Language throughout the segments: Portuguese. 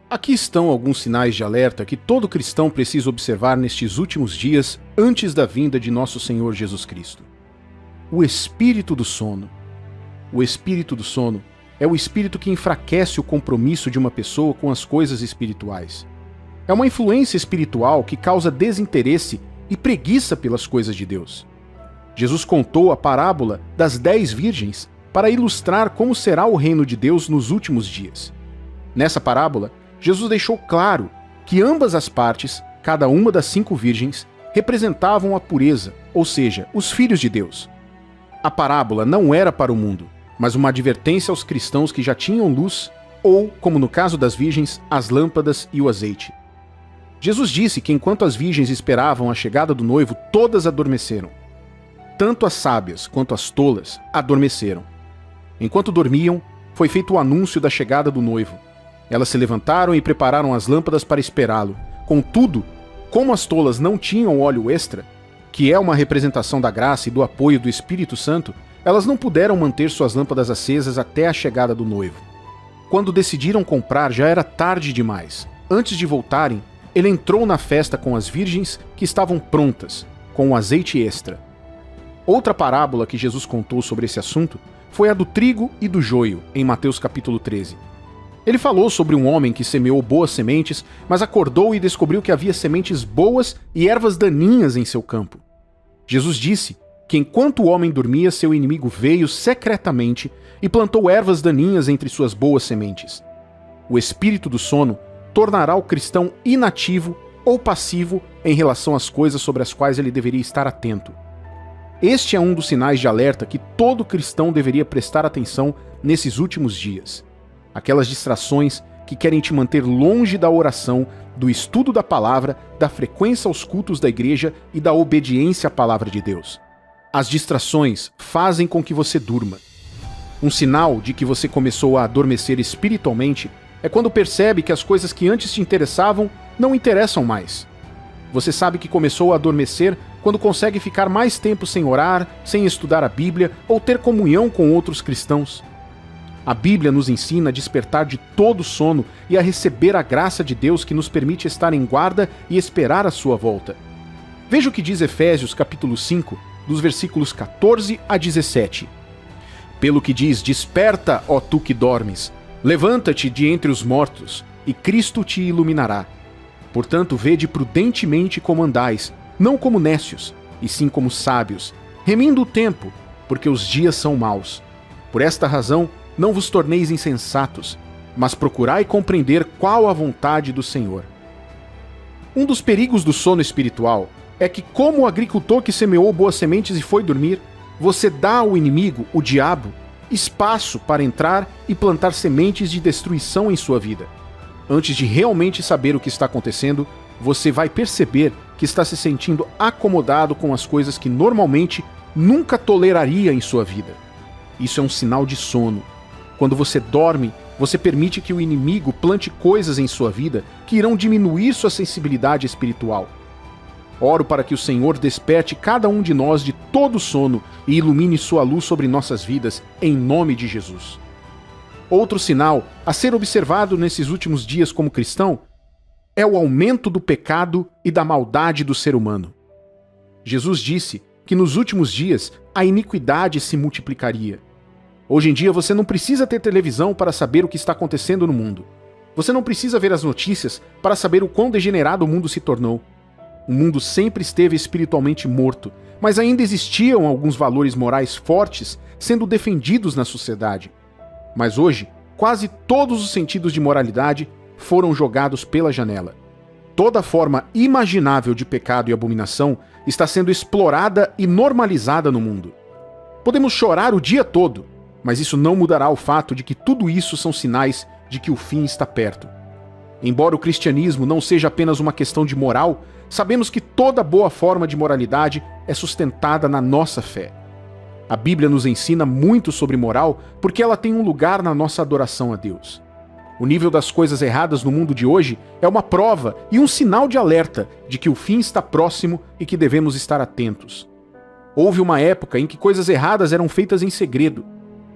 Aqui estão alguns sinais de alerta que todo cristão precisa observar nestes últimos dias antes da vinda de nosso Senhor Jesus Cristo. O espírito do sono. O espírito do sono é o espírito que enfraquece o compromisso de uma pessoa com as coisas espirituais. É uma influência espiritual que causa desinteresse e preguiça pelas coisas de Deus. Jesus contou a parábola das 10 virgens para ilustrar como será o reino de Deus nos últimos dias. Nessa parábola, Jesus deixou claro que ambas as partes, cada uma das 5 virgens, representavam a pureza, ou seja, os filhos de Deus. A parábola não era para o mundo, mas uma advertência aos cristãos que já tinham luz, ou, como no caso das virgens, as lâmpadas e o azeite. Jesus disse que enquanto as virgens esperavam a chegada do noivo, todas adormeceram. Tanto as sábias quanto as tolas adormeceram. Enquanto dormiam, foi feito o anúncio da chegada do noivo. Elas se levantaram e prepararam as lâmpadas para esperá-lo. Contudo, como as tolas não tinham óleo extra, que é uma representação da graça e do apoio do Espírito Santo, elas não puderam manter suas lâmpadas acesas até a chegada do noivo. Quando decidiram comprar, já era tarde demais. Antes de voltarem, ele entrou na festa com as virgens que estavam prontas, com o azeite extra. Outra parábola que Jesus contou sobre esse assunto foi a do trigo e do joio, em Mateus capítulo 13. Ele falou sobre um homem que semeou boas sementes, mas acordou e descobriu que havia sementes boas e ervas daninhas em seu campo. Jesus disse que enquanto o homem dormia, seu inimigo veio secretamente e plantou ervas daninhas entre suas boas sementes. O espírito do sono tornará o cristão inativo ou passivo em relação às coisas sobre as quais ele deveria estar atento. Este é um dos sinais de alerta que todo cristão deveria prestar atenção nesses últimos dias. Aquelas distrações que querem te manter longe da oração, do estudo da palavra, da frequência aos cultos da igreja e da obediência à palavra de Deus. As distrações fazem com que você durma. Um sinal de que você começou a adormecer espiritualmente é quando percebe que as coisas que antes te interessavam não interessam mais. Você sabe que começou a adormecer quando consegue ficar mais tempo sem orar, sem estudar a Bíblia ou ter comunhão com outros cristãos. A Bíblia nos ensina a despertar de todo sono e a receber a graça de Deus que nos permite estar em guarda e esperar a sua volta. Veja o que diz Efésios capítulo 5, dos versículos 14 a 17. Pelo que diz, desperta, ó tu que dormes, levanta-te de entre os mortos, e Cristo te iluminará. Portanto, vede prudentemente como andais, não como nécios, e sim como sábios, remindo o tempo, porque os dias são maus. Por esta razão, não vos torneis insensatos, mas procurai compreender qual a vontade do Senhor. Um dos perigos do sono espiritual é que, como o agricultor que semeou boas sementes e foi dormir, você dá ao inimigo, o diabo, espaço para entrar e plantar sementes de destruição em sua vida. Antes de realmente saber o que está acontecendo, você vai perceber que está se sentindo acomodado com as coisas que normalmente nunca toleraria em sua vida. Isso é um sinal de sono. Quando você dorme, você permite que o inimigo plante coisas em sua vida que irão diminuir sua sensibilidade espiritual. Oro para que o Senhor desperte cada um de nós de todo sono e ilumine sua luz sobre nossas vidas, em nome de Jesus. Outro sinal a ser observado nesses últimos dias como cristão é o aumento do pecado e da maldade do ser humano. Jesus disse que nos últimos dias a iniquidade se multiplicaria. Hoje em dia você não precisa ter televisão para saber o que está acontecendo no mundo. Você não precisa ver as notícias para saber o quão degenerado o mundo se tornou. O mundo sempre esteve espiritualmente morto, mas ainda existiam alguns valores morais fortes sendo defendidos na sociedade. Mas hoje, quase todos os sentidos de moralidade foram jogados pela janela. Toda forma imaginável de pecado e abominação está sendo explorada e normalizada no mundo. Podemos chorar o dia todo, mas isso não mudará o fato de que tudo isso são sinais de que o fim está perto. Embora o cristianismo não seja apenas uma questão de moral, sabemos que toda boa forma de moralidade é sustentada na nossa fé. A Bíblia nos ensina muito sobre moral porque ela tem um lugar na nossa adoração a Deus. O nível das coisas erradas no mundo de hoje é uma prova e um sinal de alerta de que o fim está próximo e que devemos estar atentos. Houve uma época em que coisas erradas eram feitas em segredo.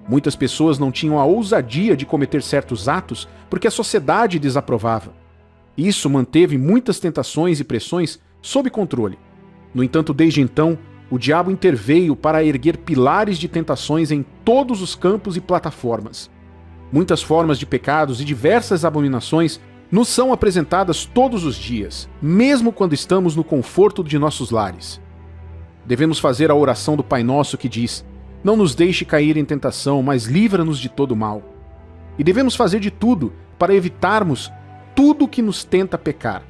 Muitas pessoas não tinham a ousadia de cometer certos atos porque a sociedade desaprovava. Isso manteve muitas tentações e pressões sob controle. No entanto, desde então, o diabo interveio para erguer pilares de tentações em todos os campos e plataformas. Muitas formas de pecados e diversas abominações nos são apresentadas todos os dias, mesmo quando estamos no conforto de nossos lares. Devemos fazer a oração do Pai Nosso que diz: não nos deixe cair em tentação, mas livra-nos de todo mal. E devemos fazer de tudo para evitarmos tudo que nos tenta pecar.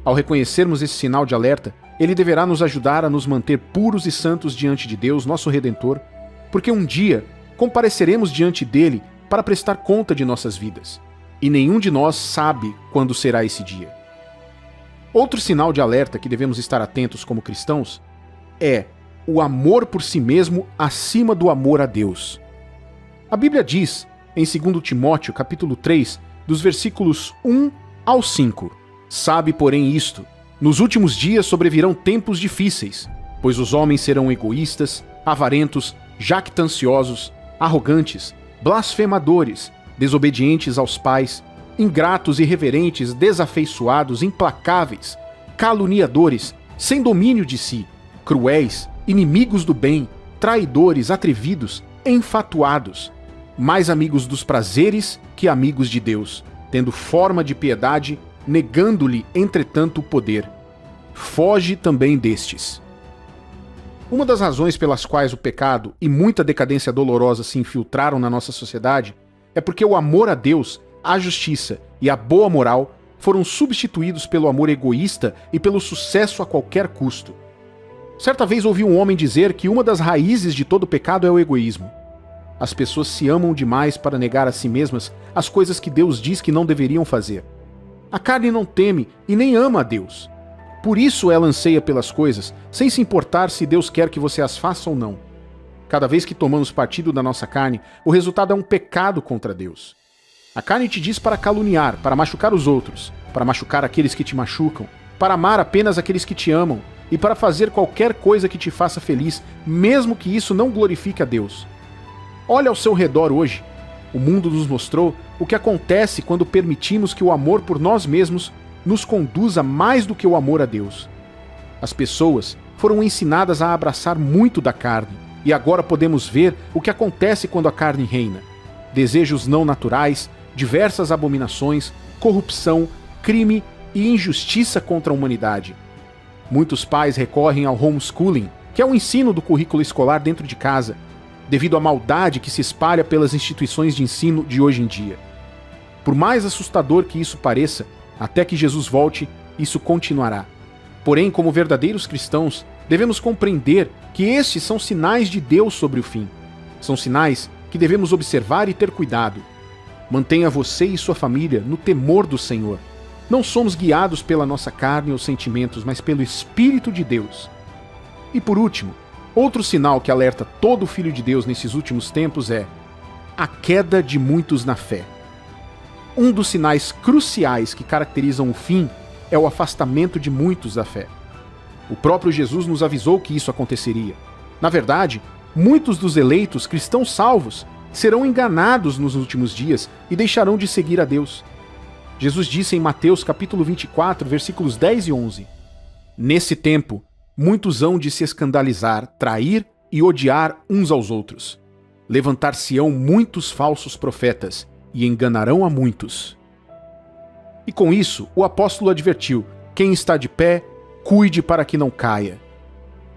Ao reconhecermos esse sinal de alerta, ele deverá nos ajudar a nos manter puros e santos diante de Deus, nosso Redentor, porque um dia compareceremos diante dele para prestar conta de nossas vidas. E nenhum de nós sabe quando será esse dia. Outro sinal de alerta que devemos estar atentos como cristãos é o amor por si mesmo acima do amor a Deus. A Bíblia diz, em 2 Timóteo, capítulo 3, dos versículos 1 ao 5, sabe, porém, isto: nos últimos dias sobrevirão tempos difíceis, pois os homens serão egoístas, avarentos, jactanciosos, arrogantes, blasfemadores, desobedientes aos pais, ingratos, irreverentes, desafeiçoados, implacáveis, caluniadores, sem domínio de si, cruéis, inimigos do bem, traidores, atrevidos, enfatuados, mais amigos dos prazeres que amigos de Deus, tendo forma de piedade, negando-lhe, entretanto, o poder. Foge também destes. Uma das razões pelas quais o pecado e muita decadência dolorosa se infiltraram na nossa sociedade é porque o amor a Deus, a justiça e a boa moral foram substituídos pelo amor egoísta e pelo sucesso a qualquer custo. Certa vez ouvi um homem dizer que uma das raízes de todo pecado é o egoísmo. As pessoas se amam demais para negar a si mesmas as coisas que Deus diz que não deveriam fazer. A carne não teme e nem ama a Deus. Por isso ela anseia pelas coisas, sem se importar se Deus quer que você as faça ou não. Cada vez que tomamos partido da nossa carne, o resultado é um pecado contra Deus. A carne te diz para caluniar, para machucar os outros, para machucar aqueles que te machucam, para amar apenas aqueles que te amam e para fazer qualquer coisa que te faça feliz, mesmo que isso não glorifique a Deus. Olha ao seu redor hoje. O mundo nos mostrou o que acontece quando permitimos que o amor por nós mesmos nos conduza mais do que o amor a Deus. As pessoas foram ensinadas a abraçar muito da carne, e agora podemos ver o que acontece quando a carne reina. Desejos não naturais, diversas abominações, corrupção, crime e injustiça contra a humanidade. Muitos pais recorrem ao homeschooling, que é o ensino do currículo escolar dentro de casa, devido à maldade que se espalha pelas instituições de ensino de hoje em dia. Por mais assustador que isso pareça, até que Jesus volte, isso continuará. Porém, como verdadeiros cristãos, devemos compreender que estes são sinais de Deus sobre o fim. São sinais que devemos observar e ter cuidado. Mantenha você e sua família no temor do Senhor. Não somos guiados pela nossa carne ou sentimentos, mas pelo Espírito de Deus. E por último, outro sinal que alerta todo filho de Deus nesses últimos tempos é a queda de muitos na fé. Um dos sinais cruciais que caracterizam o fim é o afastamento de muitos da fé. O próprio Jesus nos avisou que isso aconteceria. Na verdade, muitos dos eleitos cristãos salvos serão enganados nos últimos dias e deixarão de seguir a Deus. Jesus disse em Mateus capítulo 24, versículos 10 e 11: nesse tempo, muitos hão de se escandalizar, trair e odiar uns aos outros. Levantar-se-ão muitos falsos profetas e enganarão a muitos. E com isso, o apóstolo advertiu: quem está de pé, cuide para que não caia.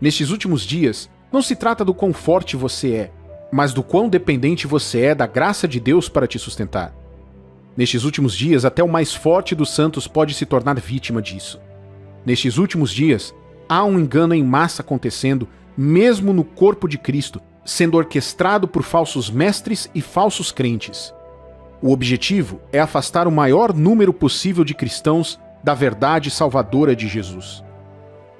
Nestes últimos dias, não se trata do quão forte você é, mas do quão dependente você é da graça de Deus para te sustentar. Nestes últimos dias, até o mais forte dos santos pode se tornar vítima disso. Nestes últimos dias, há um engano em massa acontecendo, mesmo no corpo de Cristo, sendo orquestrado por falsos mestres e falsos crentes. O objetivo é afastar o maior número possível de cristãos da verdade salvadora de Jesus.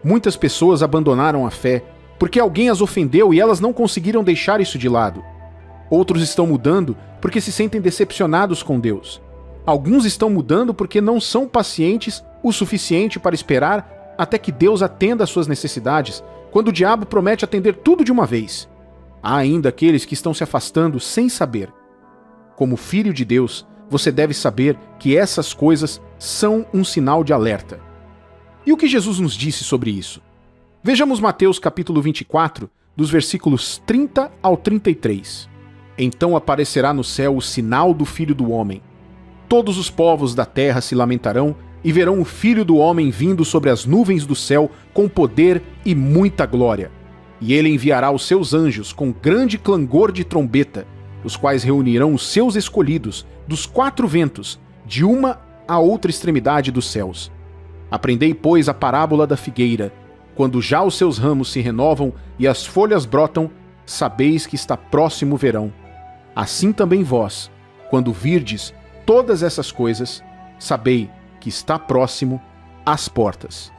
Muitas pessoas abandonaram a fé porque alguém as ofendeu e elas não conseguiram deixar isso de lado. Outros estão mudando porque se sentem decepcionados com Deus. Alguns estão mudando porque não são pacientes o suficiente para esperar até que Deus atenda às suas necessidades, quando o diabo promete atender tudo de uma vez. Há ainda aqueles que estão se afastando sem saber. Como filho de Deus, você deve saber que essas coisas são um sinal de alerta. E o que Jesus nos disse sobre isso? Vejamos Mateus capítulo 24, dos versículos 30 ao 33. Então aparecerá no céu o sinal do Filho do Homem. Todos os povos da terra se lamentarão e verão o Filho do Homem vindo sobre as nuvens do céu com poder e muita glória. E ele enviará os seus anjos com grande clangor de trombeta, os quais reunirão os seus escolhidos dos 4 ventos, de uma à outra extremidade dos céus. Aprendei, pois, a parábola da figueira. Quando já os seus ramos se renovam e as folhas brotam, sabeis que está próximo o verão. Assim também vós, quando virdes todas essas coisas, sabei que está próximo às portas.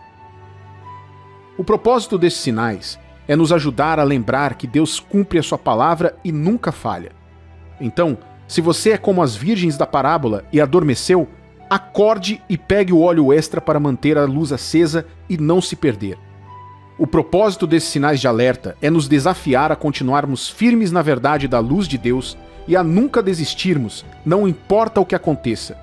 O propósito desses sinais é nos ajudar a lembrar que Deus cumpre a sua palavra e nunca falha. Então, se você é como as virgens da parábola e adormeceu, acorde e pegue o óleo extra para manter a luz acesa e não se perder. O propósito desses sinais de alerta é nos desafiar a continuarmos firmes na verdade da luz de Deus e a nunca desistirmos, não importa o que aconteça.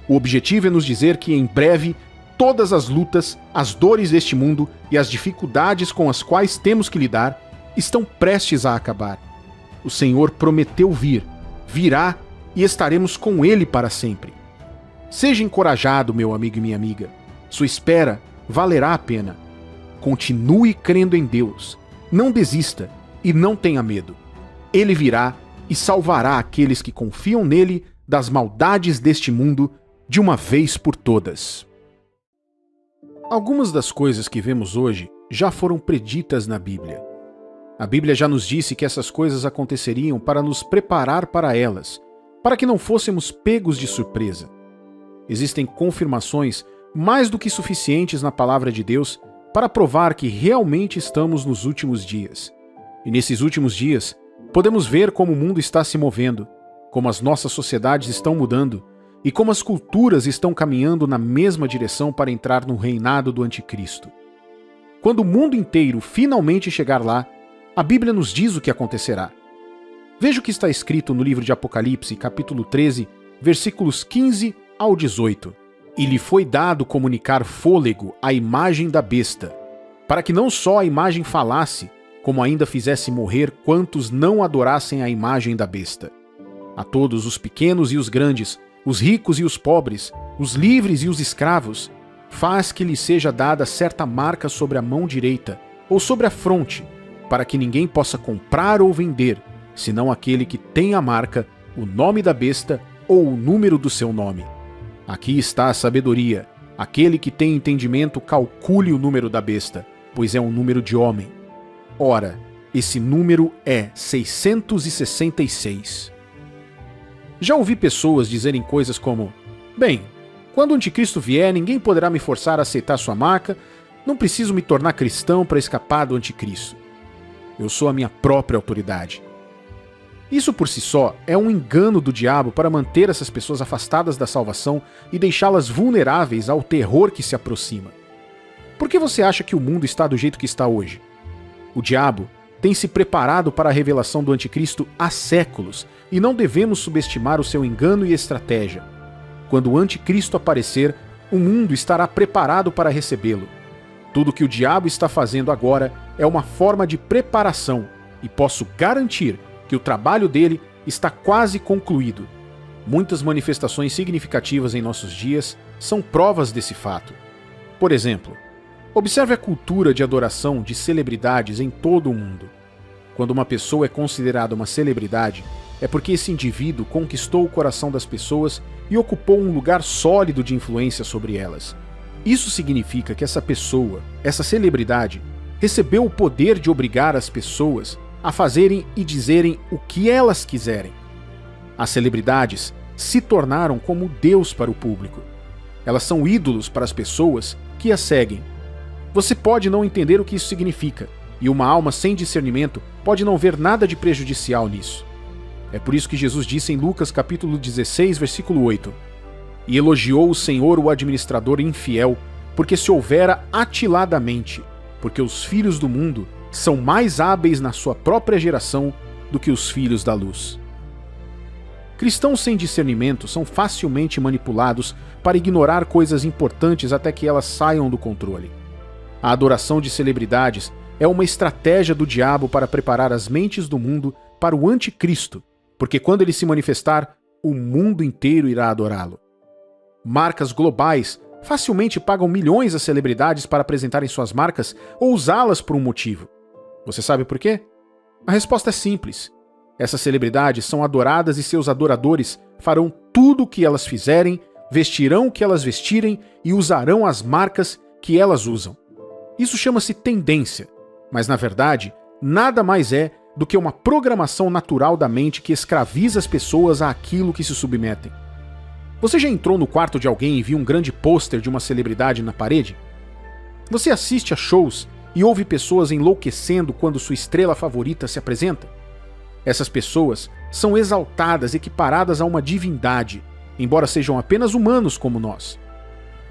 O objetivo é nos dizer que em breve todas as lutas, as dores deste mundo e as dificuldades com as quais temos que lidar estão prestes a acabar. O Senhor prometeu vir, virá e estaremos com Ele para sempre. Seja encorajado, meu amigo e minha amiga. Sua espera valerá a pena. Continue crendo em Deus. Não desista e não tenha medo. Ele virá e salvará aqueles que confiam nele das maldades deste mundo de uma vez por todas. Algumas das coisas que vemos hoje já foram preditas na Bíblia. A Bíblia já nos disse que essas coisas aconteceriam para nos preparar para elas, para que não fôssemos pegos de surpresa. Existem confirmações mais do que suficientes na palavra de Deus para provar que realmente estamos nos últimos dias. E nesses últimos dias, podemos ver como o mundo está se movendo, como as nossas sociedades estão mudando e como as culturas estão caminhando na mesma direção para entrar no reinado do Anticristo. Quando o mundo inteiro finalmente chegar lá, a Bíblia nos diz o que acontecerá. Veja o que está escrito no livro de Apocalipse, capítulo 13, versículos 15 ao 18. E lhe foi dado comunicar fôlego à imagem da besta, para que não só a imagem falasse, como ainda fizesse morrer quantos não adorassem a imagem da besta. A todos os pequenos e os grandes, os ricos e os pobres, os livres e os escravos, faz que lhe seja dada certa marca sobre a mão direita ou sobre a fronte, para que ninguém possa comprar ou vender, senão aquele que tem a marca, o nome da besta ou o número do seu nome. Aqui está a sabedoria. Aquele que tem entendimento calcule o número da besta, pois é um número de homem. Ora, esse número é 666. Já ouvi pessoas dizerem coisas como: bem, quando o anticristo vier, ninguém poderá me forçar a aceitar sua marca, não preciso me tornar cristão para escapar do anticristo. Eu sou a minha própria autoridade. Isso por si só é um engano do diabo para manter essas pessoas afastadas da salvação e deixá-las vulneráveis ao terror que se aproxima. Por que você acha que o mundo está do jeito que está hoje? O diabo tem se preparado para a revelação do anticristo há séculos e não devemos subestimar o seu engano e estratégia. Quando o anticristo aparecer, o mundo estará preparado para recebê-lo. Tudo o que o diabo está fazendo agora é uma forma de preparação e posso garantir que o trabalho dele está quase concluído. Muitas manifestações significativas em nossos dias são provas desse fato. Por exemplo, observe a cultura de adoração de celebridades em todo o mundo. Quando uma pessoa é considerada uma celebridade, é porque esse indivíduo conquistou o coração das pessoas e ocupou um lugar sólido de influência sobre elas. Isso significa que essa pessoa, essa celebridade, recebeu o poder de obrigar as pessoas a fazerem e dizerem o que elas quiserem. As celebridades se tornaram como Deus para o público. Elas são ídolos para as pessoas que as seguem. Você pode não entender o que isso significa, e uma alma sem discernimento pode não ver nada de prejudicial nisso. É por isso que Jesus disse em Lucas capítulo 16, versículo 8: E elogiou o Senhor o administrador infiel, porque se houvera atiladamente, porque os filhos do mundo são mais hábeis na sua própria geração do que os filhos da luz. Cristãos sem discernimento são facilmente manipulados para ignorar coisas importantes até que elas saiam do controle. A adoração de celebridades é uma estratégia do diabo para preparar as mentes do mundo para o anticristo, porque quando ele se manifestar, o mundo inteiro irá adorá-lo. Marcas globais facilmente pagam milhões a celebridades para apresentarem suas marcas ou usá-las por um motivo. Você sabe por quê? A resposta é simples. Essas celebridades são adoradas e seus adoradores farão tudo o que elas fizerem, vestirão o que elas vestirem e usarão as marcas que elas usam. Isso chama-se tendência, mas na verdade, nada mais é do que uma programação natural da mente que escraviza as pessoas àquilo que se submetem. Você já entrou no quarto de alguém e viu um grande pôster de uma celebridade na parede? Você assiste a shows e ouve pessoas enlouquecendo quando sua estrela favorita se apresenta? Essas pessoas são exaltadas, equiparadas a uma divindade, embora sejam apenas humanos como nós.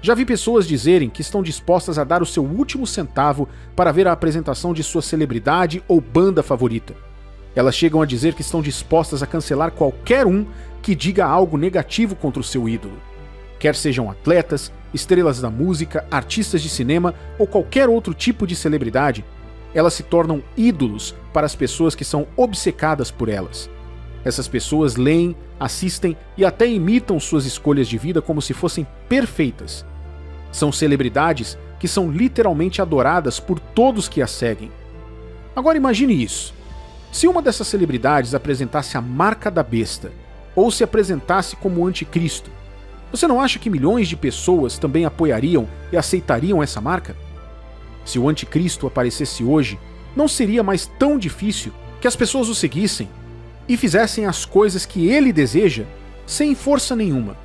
Já vi pessoas dizerem que estão dispostas a dar o seu último centavo para ver a apresentação de sua celebridade ou banda favorita. Elas chegam a dizer que estão dispostas a cancelar qualquer um que diga algo negativo contra o seu ídolo. Quer sejam atletas, estrelas da música, artistas de cinema ou qualquer outro tipo de celebridade, elas se tornam ídolos para as pessoas que são obcecadas por elas. Essas pessoas leem, assistem e até imitam suas escolhas de vida como se fossem perfeitas. São celebridades que são literalmente adoradas por todos que as seguem. Agora imagine isso. Se uma dessas celebridades apresentasse a marca da besta, ou se apresentasse como anticristo, você não acha que milhões de pessoas também apoiariam e aceitariam essa marca? Se o anticristo aparecesse hoje, não seria mais tão difícil que as pessoas o seguissem e fizessem as coisas que ele deseja sem força nenhuma.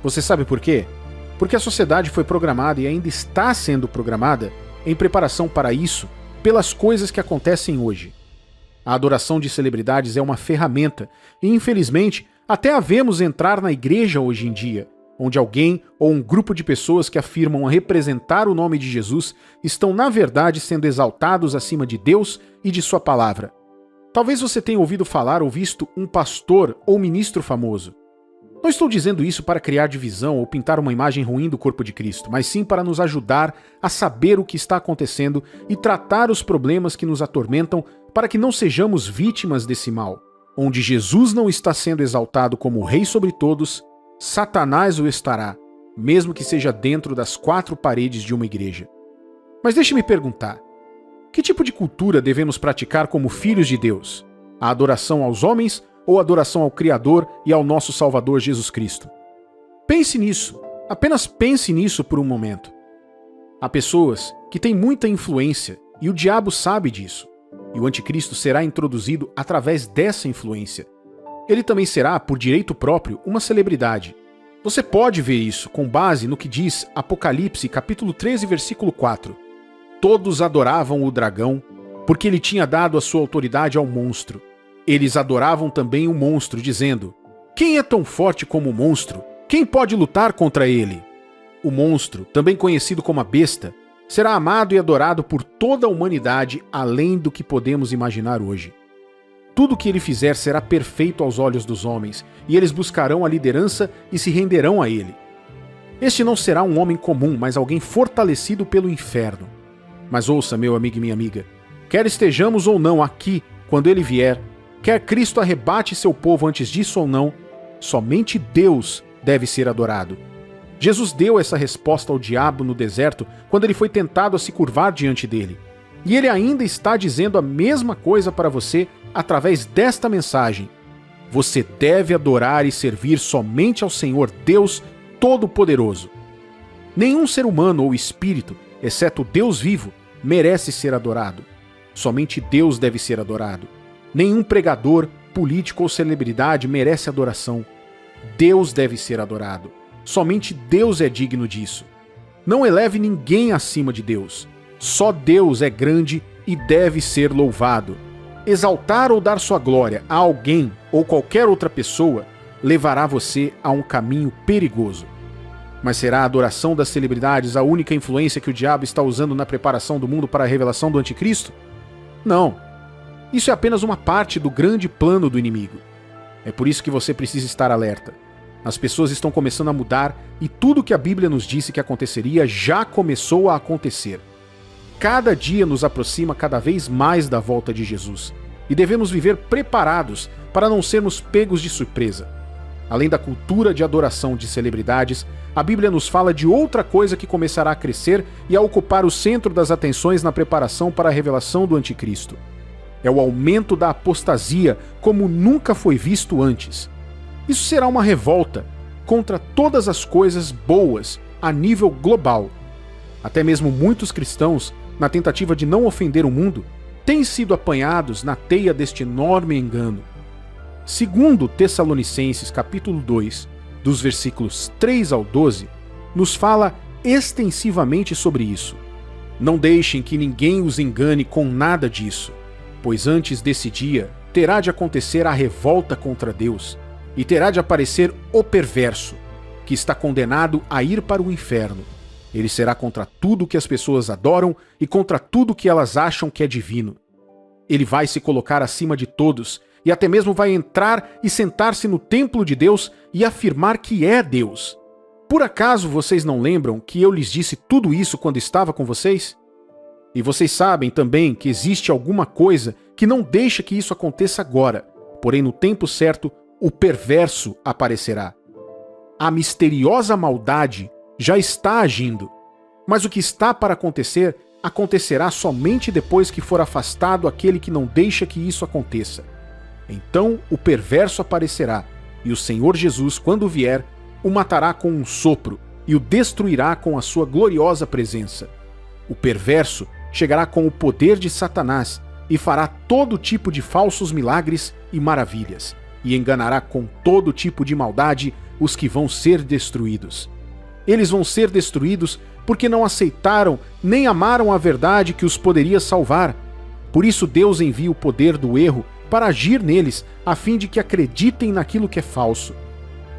Você sabe por quê? Porque a sociedade foi programada e ainda está sendo programada em preparação para isso pelas coisas que acontecem hoje. A adoração de celebridades é uma ferramenta e, infelizmente, até a vemos entrar na igreja hoje em dia, onde alguém ou um grupo de pessoas que afirmam representar o nome de Jesus estão, na verdade, sendo exaltados acima de Deus e de sua palavra. Talvez você tenha ouvido falar ou visto um pastor ou ministro famoso. Não estou dizendo isso para criar divisão ou pintar uma imagem ruim do corpo de Cristo, mas sim para nos ajudar a saber o que está acontecendo e tratar os problemas que nos atormentam para que não sejamos vítimas desse mal. Onde Jesus não está sendo exaltado como Rei sobre todos, Satanás o estará, mesmo que seja dentro das quatro paredes de uma igreja. Mas deixe-me perguntar, que tipo de cultura devemos praticar como filhos de Deus? A adoração aos homens ou a adoração ao Criador e ao nosso Salvador Jesus Cristo? Pense nisso, apenas pense nisso por um momento. Há pessoas que têm muita influência e o diabo sabe disso, e o anticristo será introduzido através dessa influência. Ele também será, por direito próprio, uma celebridade. Você pode ver isso com base no que diz Apocalipse, capítulo 13, versículo 4. Todos adoravam o dragão, porque ele tinha dado a sua autoridade ao monstro. Eles adoravam também o monstro, dizendo: quem é tão forte como o monstro? Quem pode lutar contra ele? O monstro, também conhecido como a besta, será amado e adorado por toda a humanidade além do que podemos imaginar hoje. Tudo o que ele fizer será perfeito aos olhos dos homens, e eles buscarão a liderança e se renderão a ele. Este não será um homem comum, mas alguém fortalecido pelo inferno. Mas ouça, meu amigo e minha amiga, quer estejamos ou não aqui quando ele vier, quer Cristo arrebate seu povo antes disso ou não, somente Deus deve ser adorado. Jesus deu essa resposta ao diabo no deserto quando ele foi tentado a se curvar diante dele. E ele ainda está dizendo a mesma coisa para você através desta mensagem. Você deve adorar e servir somente ao Senhor Deus Todo-Poderoso. Nenhum ser humano ou espírito, exceto Deus vivo, merece ser adorado. Somente Deus deve ser adorado. Nenhum pregador, político ou celebridade merece adoração. Deus deve ser adorado. Somente Deus é digno disso. Não eleve ninguém acima de Deus. Só Deus é grande e deve ser louvado. Exaltar ou dar sua glória a alguém ou qualquer outra pessoa levará você a um caminho perigoso. Mas será a adoração das celebridades a única influência que o diabo está usando na preparação do mundo para a revelação do anticristo? Não. Isso é apenas uma parte do grande plano do inimigo. É por isso que você precisa estar alerta. As pessoas estão começando a mudar e tudo que a Bíblia nos disse que aconteceria já começou a acontecer. Cada dia nos aproxima cada vez mais da volta de Jesus e devemos viver preparados para não sermos pegos de surpresa. Além da cultura de adoração de celebridades, a Bíblia nos fala de outra coisa que começará a crescer e a ocupar o centro das atenções na preparação para a revelação do Anticristo. É o aumento da apostasia como nunca foi visto antes. Isso será uma revolta contra todas as coisas boas a nível global. Até mesmo muitos cristãos, na tentativa de não ofender o mundo, têm sido apanhados na teia deste enorme engano. Segundo Tessalonicenses capítulo 2, dos versículos 3 ao 12, nos fala extensivamente sobre isso. Não deixem que ninguém os engane com nada disso, pois antes desse dia terá de acontecer a revolta contra Deus, e terá de aparecer o perverso, que está condenado a ir para o inferno. Ele será contra tudo que as pessoas adoram e contra tudo que elas acham que é divino. Ele vai se colocar acima de todos e até mesmo vai entrar e sentar-se no templo de Deus e afirmar que é Deus. Por acaso vocês não lembram que eu lhes disse tudo isso quando estava com vocês? E vocês sabem também que existe alguma coisa que não deixa que isso aconteça agora, porém no tempo certo o perverso aparecerá. A misteriosa maldade já está agindo, mas o que está para acontecer acontecerá somente depois que for afastado aquele que não deixa que isso aconteça. Então o perverso aparecerá, e o Senhor Jesus, quando vier, o matará com um sopro e o destruirá com a sua gloriosa presença. O perverso chegará com o poder de Satanás e fará todo tipo de falsos milagres e maravilhas, e enganará com todo tipo de maldade os que vão ser destruídos. Eles vão ser destruídos porque não aceitaram nem amaram a verdade que os poderia salvar. Por isso Deus envia o poder do erro para agir neles, a fim de que acreditem naquilo que é falso.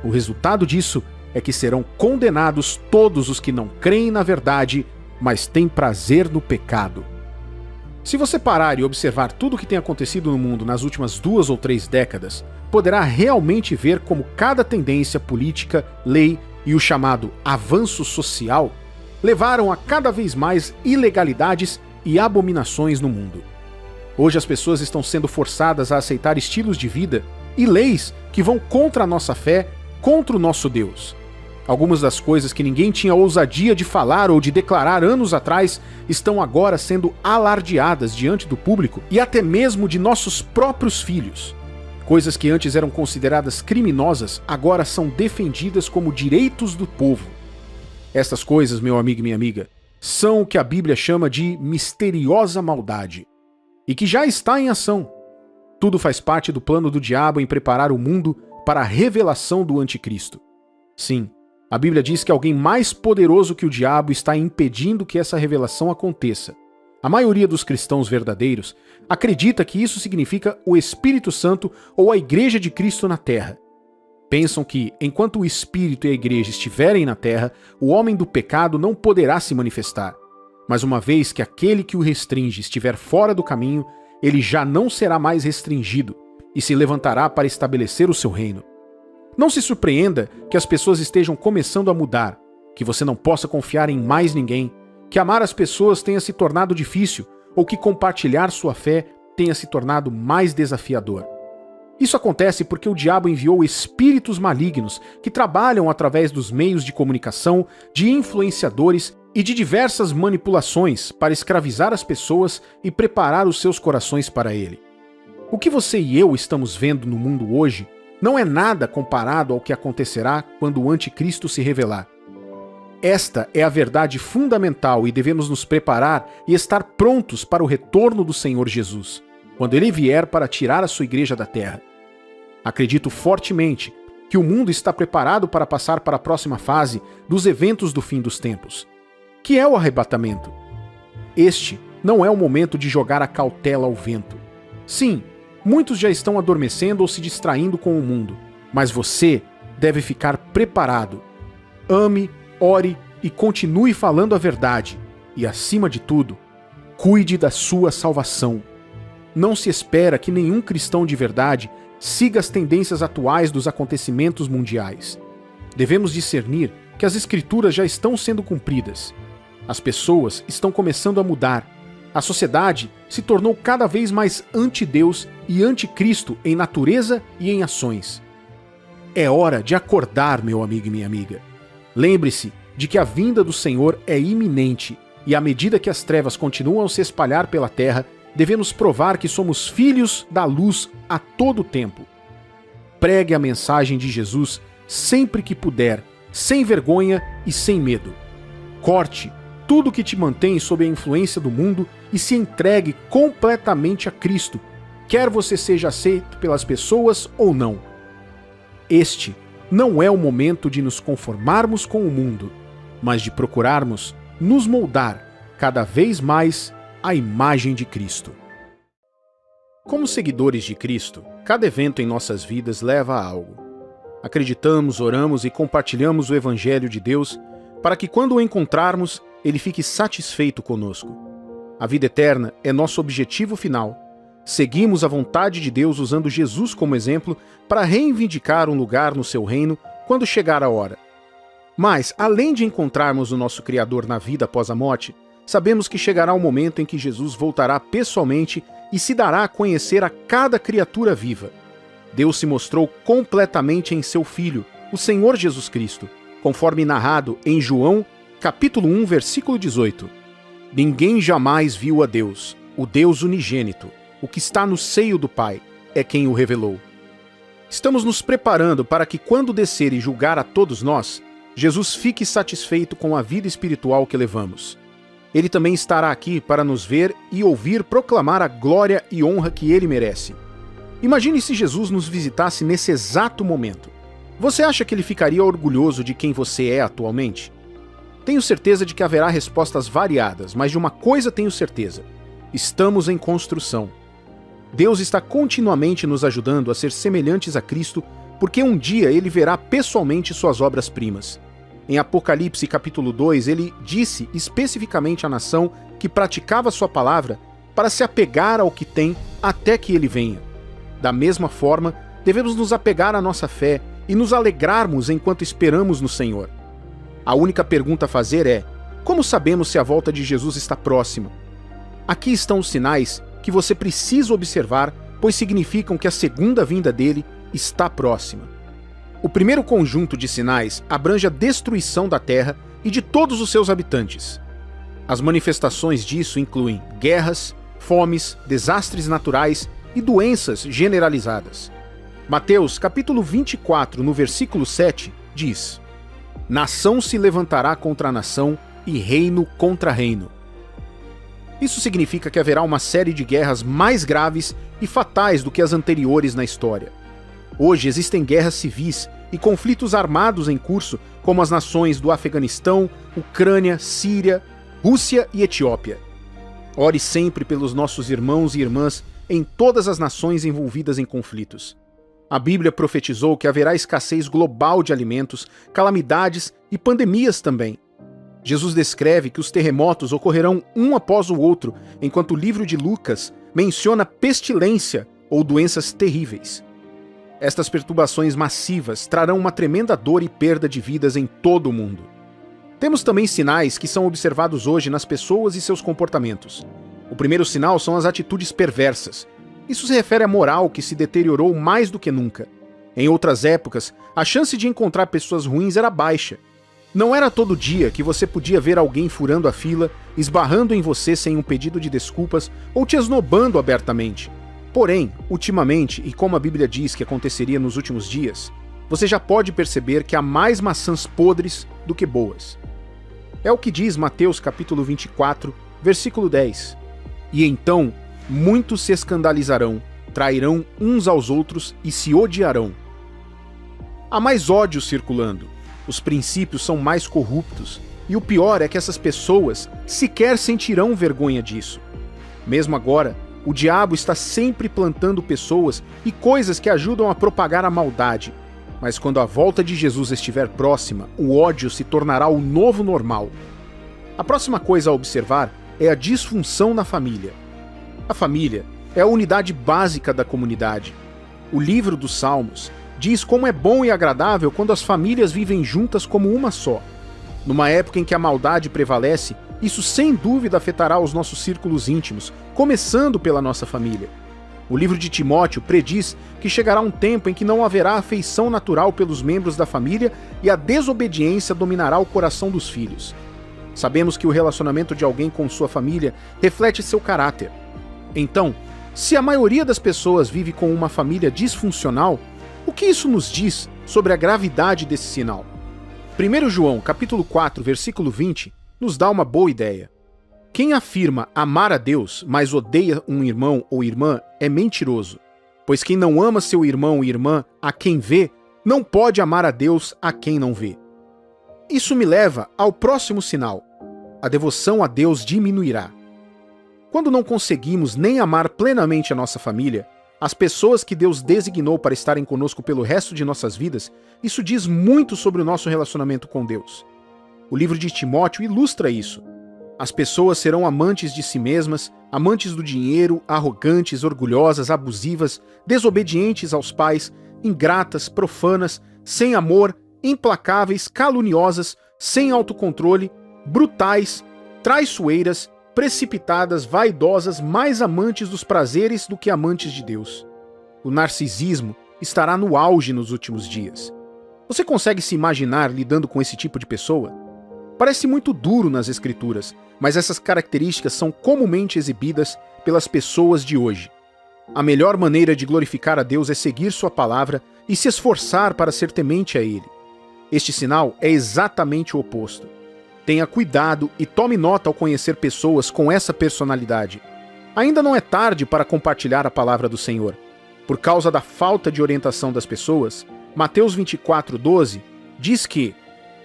O resultado disso é que serão condenados todos os que não creem na verdade, mas têm prazer no pecado. Se você parar e observar tudo o que tem acontecido no mundo nas últimas 2 ou 3 décadas, poderá realmente ver como cada tendência política, lei e o chamado avanço social levaram a cada vez mais ilegalidades e abominações no mundo. Hoje as pessoas estão sendo forçadas a aceitar estilos de vida e leis que vão contra a nossa fé, contra o nosso Deus. Algumas das coisas que ninguém tinha ousadia de falar ou de declarar anos atrás estão agora sendo alardeadas diante do público e até mesmo de nossos próprios filhos. Coisas que antes eram consideradas criminosas agora são defendidas como direitos do povo. Essas coisas, meu amigo e minha amiga, são o que a Bíblia chama de misteriosa maldade e que já está em ação. Tudo faz parte do plano do diabo em preparar o mundo para a revelação do Anticristo. Sim, a Bíblia diz que alguém mais poderoso que o diabo está impedindo que essa revelação aconteça. A maioria dos cristãos verdadeiros acredita que isso significa o Espírito Santo ou a Igreja de Cristo na Terra. Pensam que, enquanto o Espírito e a Igreja estiverem na Terra, o homem do pecado não poderá se manifestar. Mas uma vez que aquele que o restringe estiver fora do caminho, ele já não será mais restringido e se levantará para estabelecer o seu reino. Não se surpreenda que as pessoas estejam começando a mudar, que você não possa confiar em mais ninguém, que amar as pessoas tenha se tornado difícil ou que compartilhar sua fé tenha se tornado mais desafiador. Isso acontece porque o diabo enviou espíritos malignos que trabalham através dos meios de comunicação, de influenciadores e de diversas manipulações para escravizar as pessoas e preparar os seus corações para ele. O que você e eu estamos vendo no mundo hoje não é nada comparado ao que acontecerá quando o Anticristo se revelar. Esta é a verdade fundamental e devemos nos preparar e estar prontos para o retorno do Senhor Jesus, quando ele vier para tirar a sua igreja da terra. Acredito fortemente que o mundo está preparado para passar para a próxima fase dos eventos do fim dos tempos, que é o arrebatamento. Este não é o momento de jogar a cautela ao vento. Sim, muitos já estão adormecendo ou se distraindo com o mundo, mas você deve ficar preparado. Ame, ore e continue falando a verdade. E, acima de tudo, cuide da sua salvação. não se espera que nenhum cristão de verdade siga as tendências atuais dos acontecimentos mundiais. Devemos discernir que as Escrituras já estão sendo cumpridas. As pessoas estão começando a mudar. A sociedade se tornou cada vez mais anti-Deus e anticristo em natureza e em ações. É hora de acordar, meu amigo e minha amiga. Lembre-se de que a vinda do Senhor é iminente e à medida que as trevas continuam a se espalhar pela terra, devemos provar que somos filhos da luz a todo tempo. Pregue a mensagem de Jesus sempre que puder, sem vergonha e sem medo. Corte tudo que te mantém sob a influência do mundo e se entregue completamente a Cristo, quer você seja aceito pelas pessoas ou não. Este não é o momento de nos conformarmos com o mundo, mas de procurarmos nos moldar cada vez mais à imagem de Cristo. Como seguidores de Cristo, cada evento em nossas vidas leva a algo. Acreditamos, oramos e compartilhamos o Evangelho de Deus para que quando o encontrarmos, ele fique satisfeito conosco. A vida eterna é nosso objetivo final. Seguimos a vontade de Deus usando Jesus como exemplo para reivindicar um lugar no seu reino quando chegar a hora. Mas, além de encontrarmos o nosso Criador na vida após a morte, sabemos que chegará o momento em que Jesus voltará pessoalmente e se dará a conhecer a cada criatura viva. Deus se mostrou completamente em seu Filho, o Senhor Jesus Cristo, conforme narrado em João, capítulo 1, versículo 18. Ninguém jamais viu a Deus, o Deus unigênito, o que está no seio do Pai, é quem o revelou. Estamos nos preparando para que quando descer e julgar a todos nós, Jesus fique satisfeito com a vida espiritual que levamos. Ele também estará aqui para nos ver e ouvir proclamar a glória e honra que ele merece. Imagine se Jesus nos visitasse nesse exato momento. Você acha que ele ficaria orgulhoso de quem você é atualmente? Tenho certeza de que haverá respostas variadas, mas de uma coisa tenho certeza: estamos em construção. Deus está continuamente nos ajudando a ser semelhantes a Cristo, porque um dia ele verá pessoalmente suas obras-primas. Em Apocalipse capítulo 2, ele disse especificamente à nação que praticava sua palavra para se apegar ao que tem até que ele venha. Da mesma forma, devemos nos apegar à nossa fé e nos alegrarmos enquanto esperamos no Senhor. A única pergunta a fazer é: como sabemos se a volta de Jesus está próxima? Aqui estão os sinais que você precisa observar, pois significam que a segunda vinda dele está próxima. O primeiro conjunto de sinais abrange a destruição da terra e de todos os seus habitantes. As manifestações disso incluem guerras, fomes, desastres naturais e doenças generalizadas. Mateus capítulo 24, no versículo 7, diz: Nação se levantará contra nação e reino contra reino. Isso significa que haverá uma série de guerras mais graves e fatais do que as anteriores na história. Hoje existem guerras civis e conflitos armados em curso, como as nações do Afeganistão, Ucrânia, Síria, Rússia e Etiópia. Ore sempre pelos nossos irmãos e irmãs em todas as nações envolvidas em conflitos. A Bíblia profetizou que haverá escassez global de alimentos, calamidades e pandemias também. Jesus descreve que os terremotos ocorrerão um após o outro, enquanto o livro de Lucas menciona pestilência ou doenças terríveis. Estas perturbações massivas trarão uma tremenda dor e perda de vidas em todo o mundo. Temos também sinais que são observados hoje nas pessoas e seus comportamentos. O primeiro sinal são as atitudes perversas. Isso se refere à moral que se deteriorou mais do que nunca. Em outras épocas, a chance de encontrar pessoas ruins era baixa. Não era todo dia que você podia ver alguém furando a fila, esbarrando em você sem um pedido de desculpas ou te esnobando abertamente. Porém, ultimamente, e como a Bíblia diz que aconteceria nos últimos dias, você já pode perceber que há mais maçãs podres do que boas. É o que diz Mateus capítulo 24, versículo 10. E então, muitos se escandalizarão, trairão uns aos outros e se odiarão. Há mais ódio circulando, os princípios são mais corruptos, e o pior é que essas pessoas sequer sentirão vergonha disso. Mesmo agora, o diabo está sempre plantando pessoas e coisas que ajudam a propagar a maldade. Mas quando a volta de Jesus estiver próxima, o ódio se tornará o novo normal. A próxima coisa a observar é a disfunção na família. A família é a unidade básica da comunidade. O livro dos Salmos diz como é bom e agradável quando as famílias vivem juntas como uma só. Numa época em que a maldade prevalece, isso sem dúvida afetará os nossos círculos íntimos, começando pela nossa família. O livro de Timóteo prediz que chegará um tempo em que não haverá afeição natural pelos membros da família e a desobediência dominará o coração dos filhos. Sabemos que o relacionamento de alguém com sua família reflete seu caráter. Então, se a maioria das pessoas vive com uma família disfuncional, o que isso nos diz sobre a gravidade desse sinal? 1 João, capítulo 4, versículo 20, nos dá uma boa ideia. Quem afirma amar a Deus, mas odeia um irmão ou irmã, é mentiroso. Pois quem não ama seu irmão ou irmã a quem vê, não pode amar a Deus a quem não vê. Isso me leva ao próximo sinal. A devoção a Deus diminuirá. Quando não conseguimos nem amar plenamente a nossa família, as pessoas que Deus designou para estarem conosco pelo resto de nossas vidas, isso diz muito sobre o nosso relacionamento com Deus. O livro de Timóteo ilustra isso. As pessoas serão amantes de si mesmas, amantes do dinheiro, arrogantes, orgulhosas, abusivas, desobedientes aos pais, ingratas, profanas, sem amor, implacáveis, caluniosas, sem autocontrole, brutais, traiçoeiras, precipitadas, vaidosas, mais amantes dos prazeres do que amantes de Deus. O narcisismo estará no auge nos últimos dias. Você consegue se imaginar lidando com esse tipo de pessoa? Parece muito duro nas escrituras, mas essas características são comumente exibidas pelas pessoas de hoje. A melhor maneira de glorificar a Deus é seguir sua palavra e se esforçar para ser temente a Ele. Este sinal é exatamente o oposto. Tenha cuidado e tome nota ao conhecer pessoas com essa personalidade. Ainda não é tarde para compartilhar a palavra do Senhor. Por causa da falta de orientação das pessoas, Mateus 24:12 diz que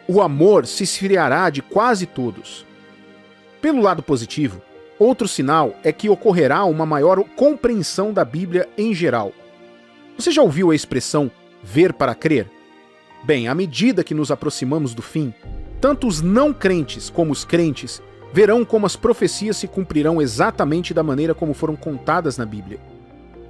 o amor se esfriará de quase todos. Pelo lado positivo, outro sinal é que ocorrerá uma maior compreensão da Bíblia em geral. Você já ouviu a expressão ver para crer? Bem, à medida que nos aproximamos do fim, tanto os não crentes como os crentes verão como as profecias se cumprirão exatamente da maneira como foram contadas na Bíblia.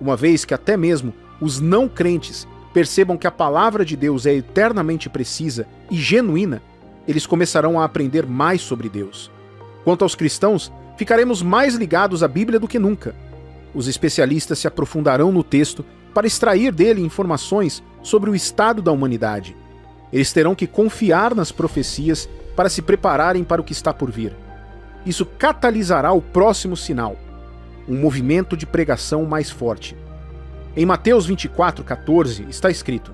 Uma vez que até mesmo os não crentes percebam que a palavra de Deus é eternamente precisa e genuína, eles começarão a aprender mais sobre Deus. Quanto aos cristãos, ficaremos mais ligados à Bíblia do que nunca. Os especialistas se aprofundarão no texto para extrair dele informações sobre o estado da humanidade. Eles terão que confiar nas profecias para se prepararem para o que está por vir. Isso catalisará o próximo sinal, um movimento de pregação mais forte. Em Mateus 24:14 está escrito: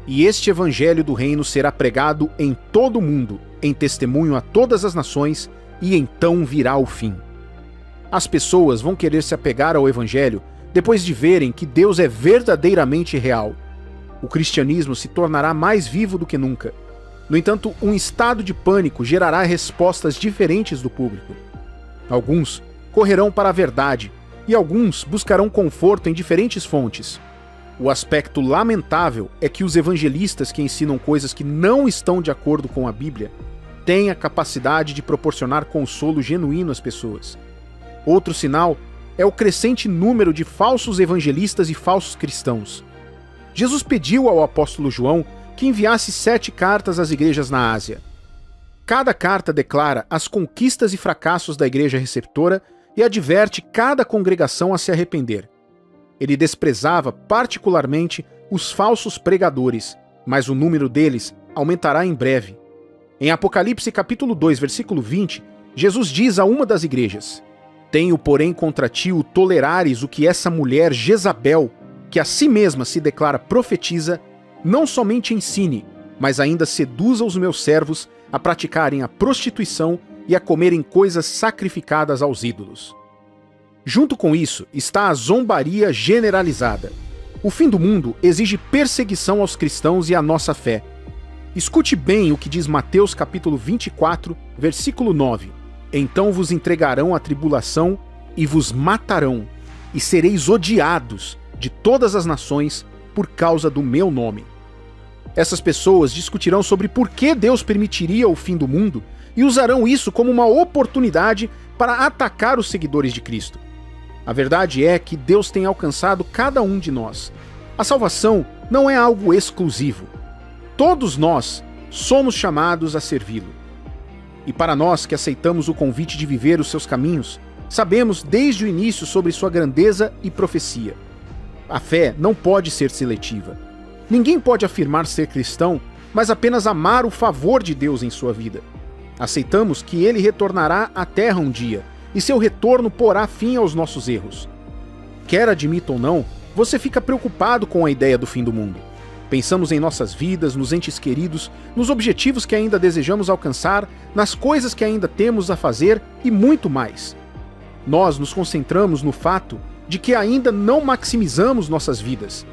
"E este evangelho do reino será pregado em todo o mundo, em testemunho a todas as nações, e então virá o fim." As pessoas vão querer se apegar ao evangelho depois de verem que Deus é verdadeiramente real. O cristianismo se tornará mais vivo do que nunca. No entanto, um estado de pânico gerará respostas diferentes do público. Alguns correrão para a verdade, e alguns buscarão conforto em diferentes fontes. O aspecto lamentável é que os evangelistas que ensinam coisas que não estão de acordo com a Bíblia têm a capacidade de proporcionar consolo genuíno às pessoas. Outro sinal é o crescente número de falsos evangelistas e falsos cristãos. Jesus pediu ao apóstolo João que enviasse 7 cartas às igrejas na Ásia. Cada carta declara as conquistas e fracassos da igreja receptora e adverte cada congregação a se arrepender. Ele desprezava particularmente os falsos pregadores, mas o número deles aumentará em breve. Em Apocalipse capítulo 2, versículo 20, Jesus diz a uma das igrejas: "Tenho, porém, contra ti o tolerares o que essa mulher Jezabel, que a si mesma se declara profetiza, não somente ensine, mas ainda seduza os meus servos a praticarem a prostituição e a comerem coisas sacrificadas aos ídolos." Junto com isso está a zombaria generalizada. O fim do mundo exige perseguição aos cristãos e à nossa fé. Escute bem o que diz Mateus capítulo 24, versículo 9. "Então vos entregarão à tribulação e vos matarão, e sereis odiados de todas as nações por causa do meu nome." Essas pessoas discutirão sobre por que Deus permitiria o fim do mundo e usarão isso como uma oportunidade para atacar os seguidores de Cristo. A verdade é que Deus tem alcançado cada um de nós. A salvação não é algo exclusivo. Todos nós somos chamados a servi-lo. E para nós que aceitamos o convite de viver os seus caminhos, sabemos desde o início sobre sua grandeza e profecia. A fé não pode ser seletiva. Ninguém pode afirmar ser cristão, mas apenas amar o favor de Deus em sua vida. Aceitamos que ele retornará à terra um dia, e seu retorno porá fim aos nossos erros. Quer admita ou não, você fica preocupado com a ideia do fim do mundo. Pensamos em nossas vidas, nos entes queridos, nos objetivos que ainda desejamos alcançar, nas coisas que ainda temos a fazer e muito mais. Nós nos concentramos no fato de que ainda não maximizamos nossas vidas.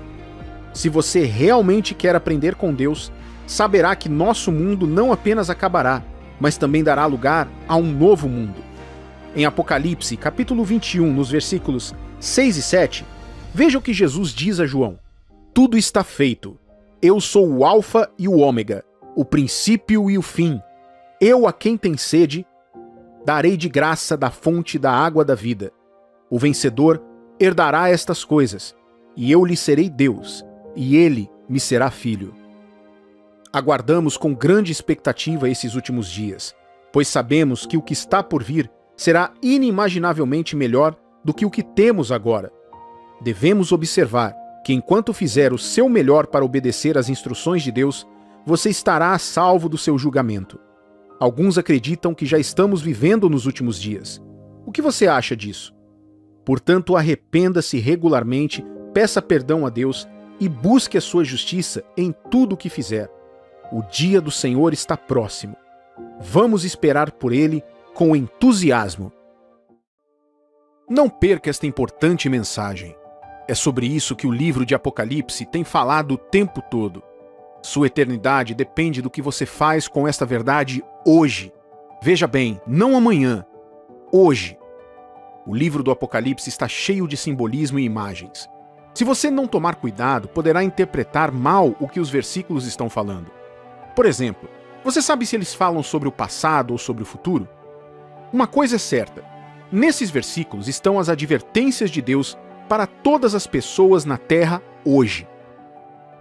Se você realmente quer aprender com Deus, saberá que nosso mundo não apenas acabará, mas também dará lugar a um novo mundo. Em Apocalipse, capítulo 21, nos versículos 6 e 7, veja o que Jesus diz a João. Tudo está feito. Eu sou o Alfa e o Ômega, o princípio e o fim. Eu, a quem tem sede, darei de graça da fonte da água da vida. O vencedor herdará estas coisas, e eu lhe serei Deus, e ele me será filho. Aguardamos com grande expectativa esses últimos dias, pois sabemos que o que está por vir será inimaginavelmente melhor do que o que temos agora. Devemos observar que enquanto fizer o seu melhor para obedecer às instruções de Deus, você estará a salvo do seu julgamento. Alguns acreditam que já estamos vivendo nos últimos dias. O que você acha disso? Portanto, arrependa-se regularmente, peça perdão a Deus e busque a sua justiça em tudo o que fizer. O dia do Senhor está próximo. Vamos esperar por ele com entusiasmo. Não perca esta importante mensagem. É sobre isso que o livro de Apocalipse tem falado o tempo todo. Sua eternidade depende do que você faz com esta verdade hoje. Veja bem, não amanhã, hoje. O livro do Apocalipse está cheio de simbolismo e imagens. Se você não tomar cuidado, poderá interpretar mal o que os versículos estão falando. Por exemplo, você sabe se eles falam sobre o passado ou sobre o futuro? Uma coisa é certa, nesses versículos estão as advertências de Deus para todas as pessoas na Terra hoje.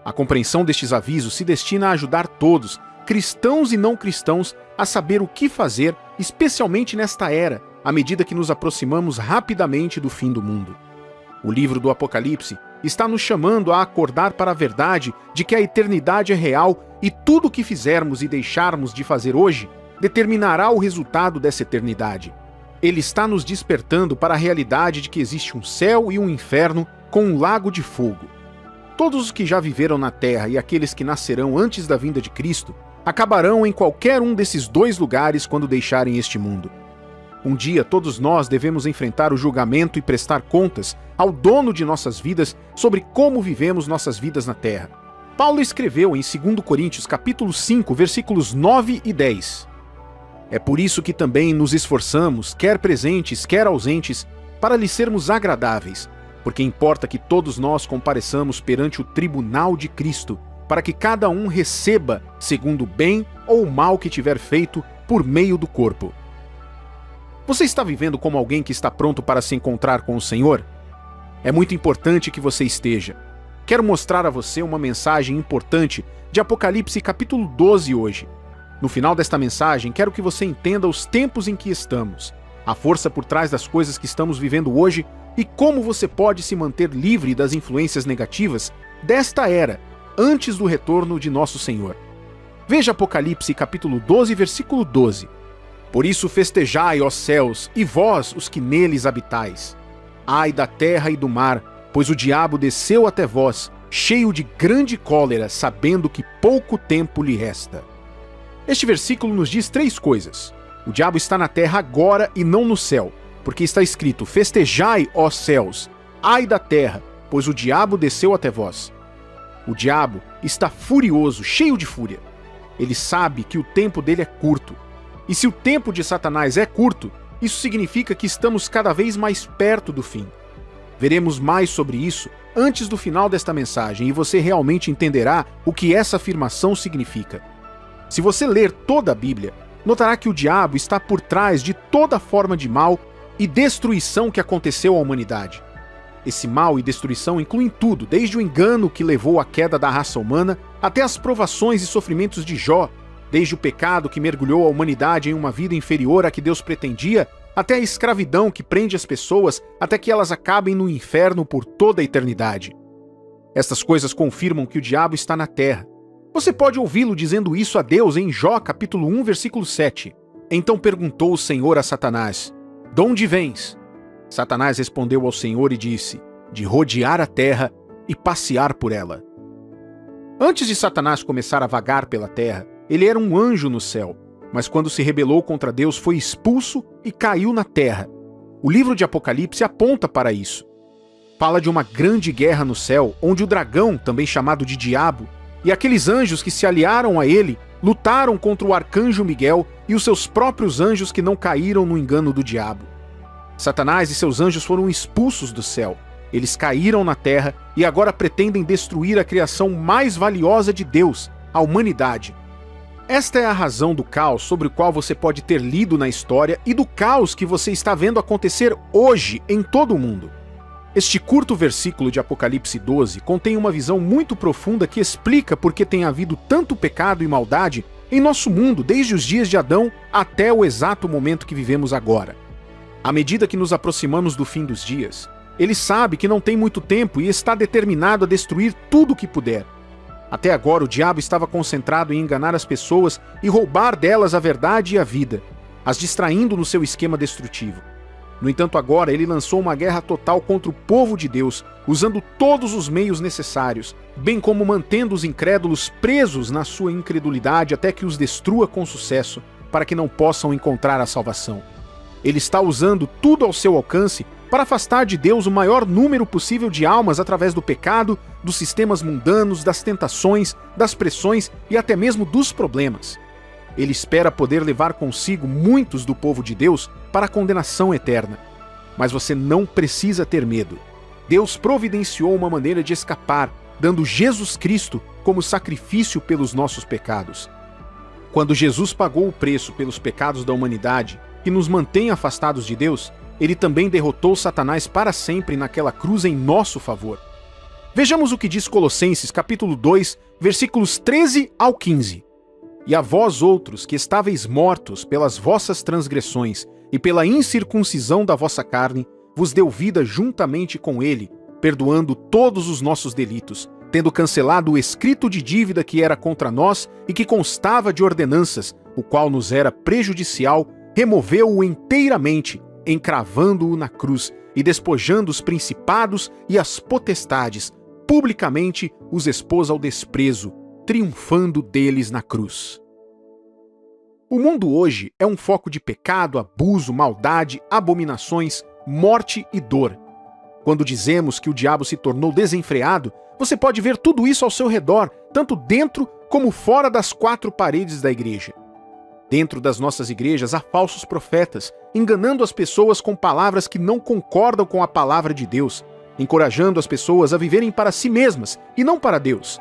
A compreensão destes avisos se destina a ajudar todos, cristãos e não cristãos, a saber o que fazer, especialmente nesta era, à medida que nos aproximamos rapidamente do fim do mundo. O livro do Apocalipse está nos chamando a acordar para a verdade de que a eternidade é real e tudo o que fizermos e deixarmos de fazer hoje determinará o resultado dessa eternidade. Ele está nos despertando para a realidade de que existe um céu e um inferno com um lago de fogo. Todos os que já viveram na Terra e aqueles que nascerão antes da vinda de Cristo acabarão em qualquer um desses dois lugares quando deixarem este mundo. Um dia todos nós devemos enfrentar o julgamento e prestar contas ao dono de nossas vidas sobre como vivemos nossas vidas na Terra. Paulo escreveu em 2 Coríntios capítulo 5, versículos 9 e 10. É por isso que também nos esforçamos, quer presentes, quer ausentes, para lhe sermos agradáveis, porque importa que todos nós compareçamos perante o tribunal de Cristo, para que cada um receba segundo o bem ou o mal que tiver feito por meio do corpo. Você está vivendo como alguém que está pronto para se encontrar com o Senhor? É muito importante que você esteja. Quero mostrar a você uma mensagem importante de Apocalipse capítulo 12 hoje. No final desta mensagem, quero que você entenda os tempos em que estamos, a força por trás das coisas que estamos vivendo hoje e como você pode se manter livre das influências negativas desta era, antes do retorno de nosso Senhor. Veja Apocalipse capítulo 12, versículo 12. Por isso festejai, ó céus, e vós, os que neles habitais. Ai da terra e do mar, pois o diabo desceu até vós, cheio de grande cólera, sabendo que pouco tempo lhe resta. Este versículo nos diz três coisas. O diabo está na terra agora e não no céu, porque está escrito, festejai, ó céus, ai da terra, pois o diabo desceu até vós. O diabo está furioso, cheio de fúria. Ele sabe que o tempo dele é curto. E se o tempo de Satanás é curto, isso significa que estamos cada vez mais perto do fim. Veremos mais sobre isso antes do final desta mensagem e você realmente entenderá o que essa afirmação significa. Se você ler toda a Bíblia, notará que o diabo está por trás de toda forma de mal e destruição que aconteceu à humanidade. Esse mal e destruição incluem tudo, desde o engano que levou à queda da raça humana, até as provações e sofrimentos de Jó, desde o pecado que mergulhou a humanidade em uma vida inferior à que Deus pretendia, até a escravidão que prende as pessoas até que elas acabem no inferno por toda a eternidade. Estas coisas confirmam que o diabo está na terra. Você pode ouvi-lo dizendo isso a Deus em Jó capítulo 1, versículo 7. Então perguntou o Senhor a Satanás: "De onde vens?" Satanás respondeu ao Senhor e disse: "De rodear a terra e passear por ela." Antes de Satanás começar a vagar pela terra, ele era um anjo no céu, mas quando se rebelou contra Deus foi expulso e caiu na terra. O livro de Apocalipse aponta para isso. Fala de uma grande guerra no céu, onde o dragão, também chamado de Diabo, e aqueles anjos que se aliaram a ele, lutaram contra o arcanjo Miguel e os seus próprios anjos que não caíram no engano do diabo. Satanás e seus anjos foram expulsos do céu. Eles caíram na terra e agora pretendem destruir a criação mais valiosa de Deus, a humanidade. Esta é a razão do caos sobre o qual você pode ter lido na história e do caos que você está vendo acontecer hoje em todo o mundo. Este curto versículo de Apocalipse 12 contém uma visão muito profunda que explica por que tem havido tanto pecado e maldade em nosso mundo desde os dias de Adão até o exato momento que vivemos agora. À medida que nos aproximamos do fim dos dias, ele sabe que não tem muito tempo e está determinado a destruir tudo o que puder. Até agora o diabo estava concentrado em enganar as pessoas e roubar delas a verdade e a vida, as distraindo no seu esquema destrutivo. No entanto, agora ele lançou uma guerra total contra o povo de Deus, usando todos os meios necessários, bem como mantendo os incrédulos presos na sua incredulidade até que os destrua com sucesso, para que não possam encontrar a salvação. Ele está usando tudo ao seu alcance para afastar de Deus o maior número possível de almas através do pecado, dos sistemas mundanos, das tentações, das pressões e até mesmo dos problemas. Ele espera poder levar consigo muitos do povo de Deus para a condenação eterna. Mas você não precisa ter medo. Deus providenciou uma maneira de escapar, dando Jesus Cristo como sacrifício pelos nossos pecados. Quando Jesus pagou o preço pelos pecados da humanidade, que nos mantém afastados de Deus, ele também derrotou Satanás para sempre naquela cruz em nosso favor. Vejamos o que diz Colossenses capítulo 2, versículos 13 ao 15. "E a vós outros, que estáveis mortos pelas vossas transgressões e pela incircuncisão da vossa carne, vos deu vida juntamente com ele, perdoando todos os nossos delitos, tendo cancelado o escrito de dívida que era contra nós e que constava de ordenanças, o qual nos era prejudicial, removeu-o inteiramente, encravando-o na cruz e despojando os principados e as potestades, publicamente os expôs ao desprezo, triunfando deles na cruz." O mundo hoje é um foco de pecado, abuso, maldade, abominações, morte e dor. Quando dizemos que o diabo se tornou desenfreado, você pode ver tudo isso ao seu redor, tanto dentro como fora das quatro paredes da igreja. Dentro das nossas igrejas há falsos profetas, enganando as pessoas com palavras que não concordam com a palavra de Deus, encorajando as pessoas a viverem para si mesmas e não para Deus.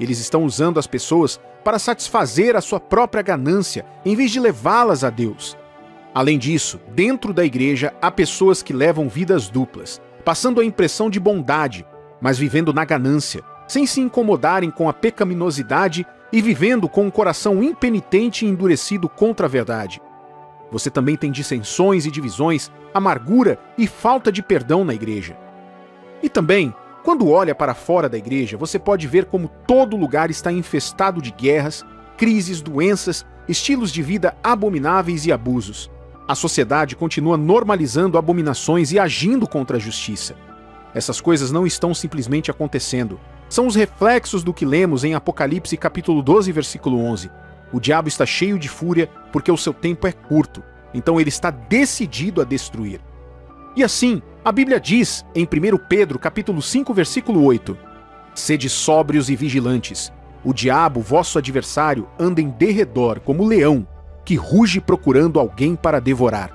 Eles estão usando as pessoas para satisfazer a sua própria ganância, em vez de levá-las a Deus. Além disso, dentro da igreja há pessoas que levam vidas duplas, passando a impressão de bondade, mas vivendo na ganância, sem se incomodarem com a pecaminosidade e vivendo com um coração impenitente e endurecido contra a verdade. Você também tem dissensões e divisões, amargura e falta de perdão na igreja. E também, quando olha para fora da igreja, você pode ver como todo lugar está infestado de guerras, crises, doenças, estilos de vida abomináveis e abusos. A sociedade continua normalizando abominações e agindo contra a justiça. Essas coisas não estão simplesmente acontecendo. São os reflexos do que lemos em Apocalipse capítulo 12, versículo 11. O diabo está cheio de fúria porque o seu tempo é curto, então ele está decidido a destruir. E assim, a Bíblia diz em 1 Pedro capítulo 5, versículo 8: "Sede sóbrios e vigilantes. O diabo, vosso adversário, anda em derredor como leão, que ruge procurando alguém para devorar."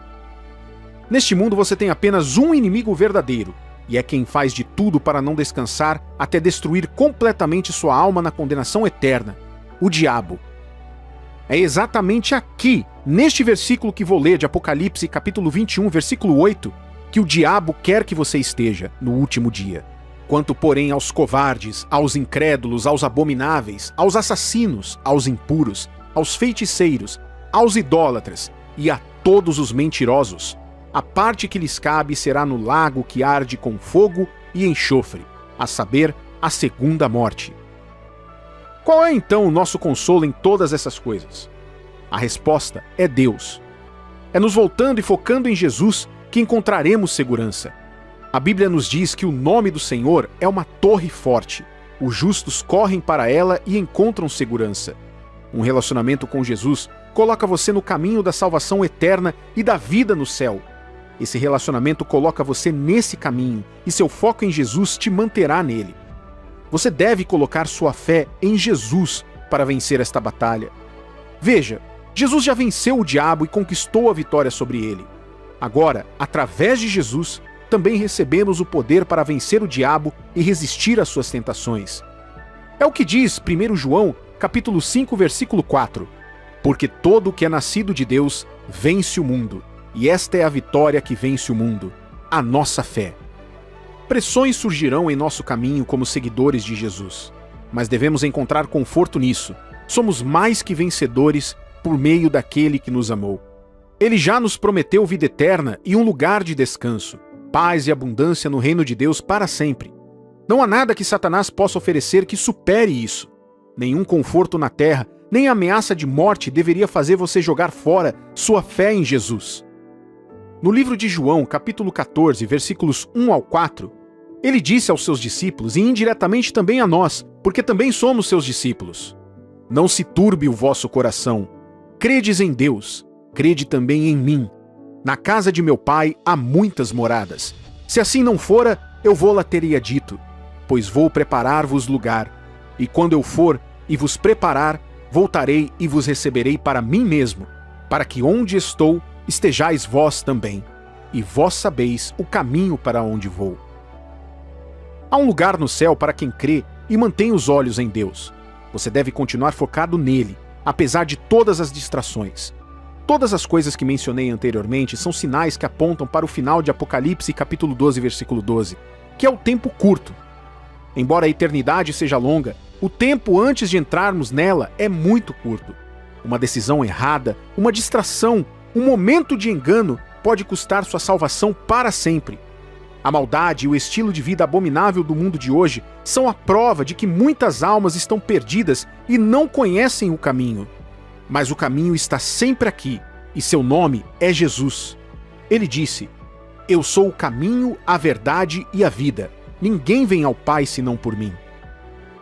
Neste mundo você tem apenas um inimigo verdadeiro, e é quem faz de tudo para não descansar até destruir completamente sua alma na condenação eterna: o diabo. É exatamente aqui, neste versículo que vou ler de Apocalipse, capítulo 21, versículo 8, que o diabo quer que você esteja no último dia. Quanto, porém, aos covardes, aos incrédulos, aos abomináveis, aos assassinos, aos impuros, aos feiticeiros, aos idólatras e a todos os mentirosos, a parte que lhes cabe será no lago que arde com fogo e enxofre, a saber, a segunda morte. Qual é então o nosso consolo em todas essas coisas? A resposta é Deus. É nos voltando e focando em Jesus que encontraremos segurança. A Bíblia nos diz que o nome do Senhor é uma torre forte. Os justos correm para ela e encontram segurança. Um relacionamento com Jesus coloca você no caminho da salvação eterna e da vida no céu. Esse relacionamento coloca você nesse caminho e seu foco em Jesus te manterá nele. Você deve colocar sua fé em Jesus para vencer esta batalha. Veja, Jesus já venceu o diabo e conquistou a vitória sobre ele. Agora, através de Jesus, também recebemos o poder para vencer o diabo e resistir às suas tentações. É o que diz 1 João, capítulo 5, versículo 4. Porque todo o que é nascido de Deus vence o mundo, e esta é a vitória que vence o mundo, a nossa fé. Pressões surgirão em nosso caminho como seguidores de Jesus, mas devemos encontrar conforto nisso. Somos mais que vencedores por meio daquele que nos amou. Ele já nos prometeu vida eterna e um lugar de descanso, paz e abundância no reino de Deus para sempre. Não há nada que Satanás possa oferecer que supere isso. Nenhum conforto na terra, nem ameaça de morte deveria fazer você jogar fora sua fé em Jesus. No livro de João, capítulo 14, versículos 1 ao 4, ele disse aos seus discípulos, e indiretamente também a nós, porque também somos seus discípulos: Não se turbe o vosso coração. Credes em Deus, crede também em mim. Na casa de meu pai há muitas moradas. Se assim não fora, eu vou-la teria dito, pois vou preparar-vos lugar. E quando eu for e vos preparar, voltarei e vos receberei para mim mesmo, para que onde estou estejais vós também, e vós sabeis o caminho para onde vou. Há um lugar no céu para quem crê e mantém os olhos em Deus. Você deve continuar focado nele, apesar de todas as distrações. Todas as coisas que mencionei anteriormente são sinais que apontam para o final de Apocalipse capítulo 12, versículo 12, que é o tempo curto. Embora a eternidade seja longa, o tempo antes de entrarmos nela é muito curto. Uma decisão errada, uma distração, um momento de engano pode custar sua salvação para sempre. A maldade e o estilo de vida abominável do mundo de hoje são a prova de que muitas almas estão perdidas e não conhecem o caminho. Mas o caminho está sempre aqui, e seu nome é Jesus. Ele disse: Eu sou o caminho, a verdade e a vida. Ninguém vem ao Pai senão por mim.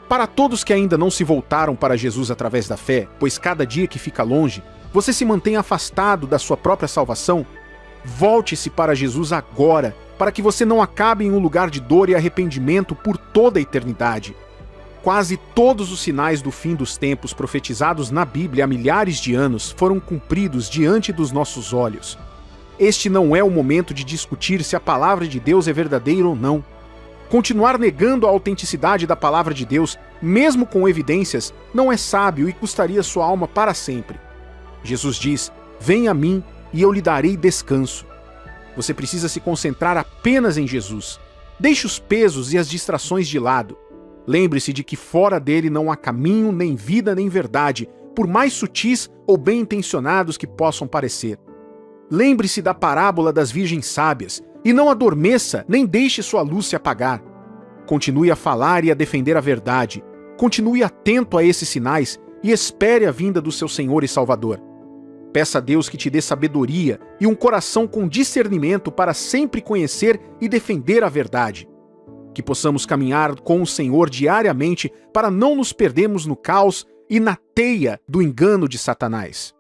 Para todos que ainda não se voltaram para Jesus através da fé, pois cada dia que fica longe, você se mantém afastado da sua própria salvação, volte-se para Jesus agora, para que você não acabe em um lugar de dor e arrependimento por toda a eternidade. Quase todos os sinais do fim dos tempos profetizados na Bíblia há milhares de anos foram cumpridos diante dos nossos olhos. Este não é o momento de discutir se a palavra de Deus é verdadeira ou não. Continuar negando a autenticidade da palavra de Deus, mesmo com evidências, não é sábio e custaria sua alma para sempre. Jesus diz: Venha a mim e eu lhe darei descanso. Você precisa se concentrar apenas em Jesus. Deixe os pesos e as distrações de lado. Lembre-se de que fora dele não há caminho, nem vida, nem verdade, por mais sutis ou bem-intencionados que possam parecer. Lembre-se da parábola das virgens sábias, e não adormeça, nem deixe sua luz se apagar. Continue a falar e a defender a verdade. Continue atento a esses sinais e espere a vinda do seu Senhor e Salvador. Peça a Deus que te dê sabedoria e um coração com discernimento para sempre conhecer e defender a verdade. Que possamos caminhar com o Senhor diariamente para não nos perdermos no caos e na teia do engano de Satanás.